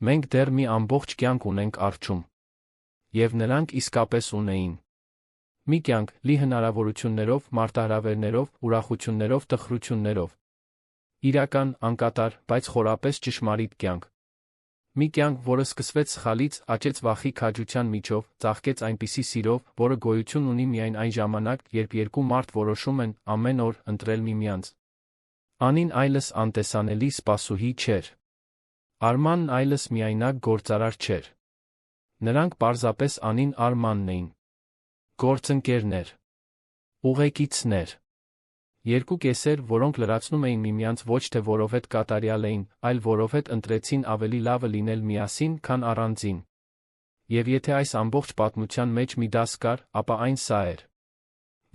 Մենք դեռ մի ամբողջ կյանք ունենք առջում։ Եվ նրանք իսկապես ունեին։ Մի կյանք, լի հնարավորություններով, մարտահրավերներով, ուրախություններով, տխրություններով։ Իրական, անկատար, բայց խորապես ճշմարիտ կյանք։ Մի կյանք, որը սկսվեց սխալից, աճեց վախի քաջության միջով, ծաղկեց այնպիսի սիրով, որը գոյություն ունի միայն այն ժամանակ, երբ երկու մարդ որոշում են ամեն օր ընտրել միմյանց։ Անին այլս անտեսանելի սպասուհի չէր։ Արմանն այլս միայնակ գործարար չէր։ Նրանք պարզապես Անին Արմանն էին։ Գործընկերներ։ Ուղեկիցներ։ Երկու կեսեր, որոնք լրացնում էին միմյանց ոչ թե որովհետ կատարյալ էին, այլ որովհետ ընտրեցին ավելի լավը լինել միասին, քան առանձին։ Եվ եթե այս ամբողջ պատմության մեջ մի դաս կար, ապա այն սա էր,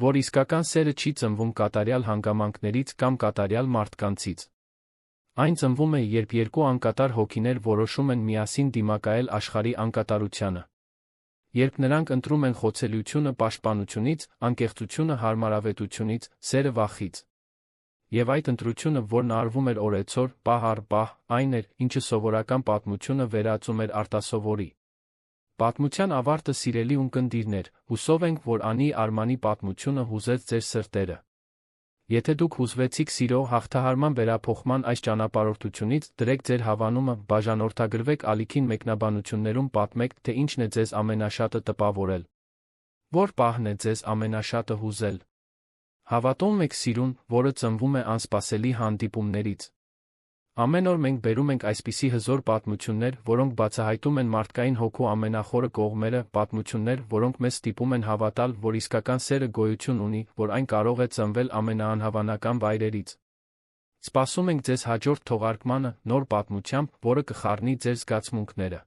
որ իսկական սերը չի ծնվում կատարյալ հանգամանքներից կամ կատարյալ մարդկանցից։ Այն ծնվում է, երբ երկու անկատար հոգիներ որոշում են միասին դիմակայել աշխարհի անկատարությանը։ Երբ նրանք ընտրում են խոցելիությունը պաշտպանությունից, անկեղծությունը հարմարավետությունից, սերը վախից։ Եվ այդ ընտրությունը, որն արվում էր օրեցօր, պահ առ պահ, այն էր, ինչը սովորական պատմությունը վերածում էր արտասովորի։ Պատմության ավարտը, սիրելի ունկնդիրներ, հուսով ենք, որ Անի Արմանի պատմությունը հուզեց ձեր սրտերը։ Եթե դուք հուզվեցիք սիրո հաղթահարման վերափոխման այս ճանապարհորդությունից, դրեք ձեր հավանումը, բաժանորդագրվեք ալիքին մեկնաբանություններում պատմեք, թե ինչն է ձեզ ամենաշատը տպավորել։ Որ պահն է ձեզ ամենաշատը հուզել։ Հավատում եք սիրուն, որը ծնվում է անսպասելի հանդիպումներից։ Ամեն օր մենք բերում ենք այսպիսի հզոր պատմություններ, որոնք բացահայտում են մարդկային հոգու ամենախորը կողմերը, պատմություններ, որոնք մեզ ստիպում են հավատալ, որ իսկական սերը գոյություն ունի, որ այն կարող է ծնվել ամենաանհավանական վայրերից։ Սպասում ենք ձեզ հաջորդ թողարկմանը, նոր պատմությամբ, որը կխառնի ձեր զգացմունքները։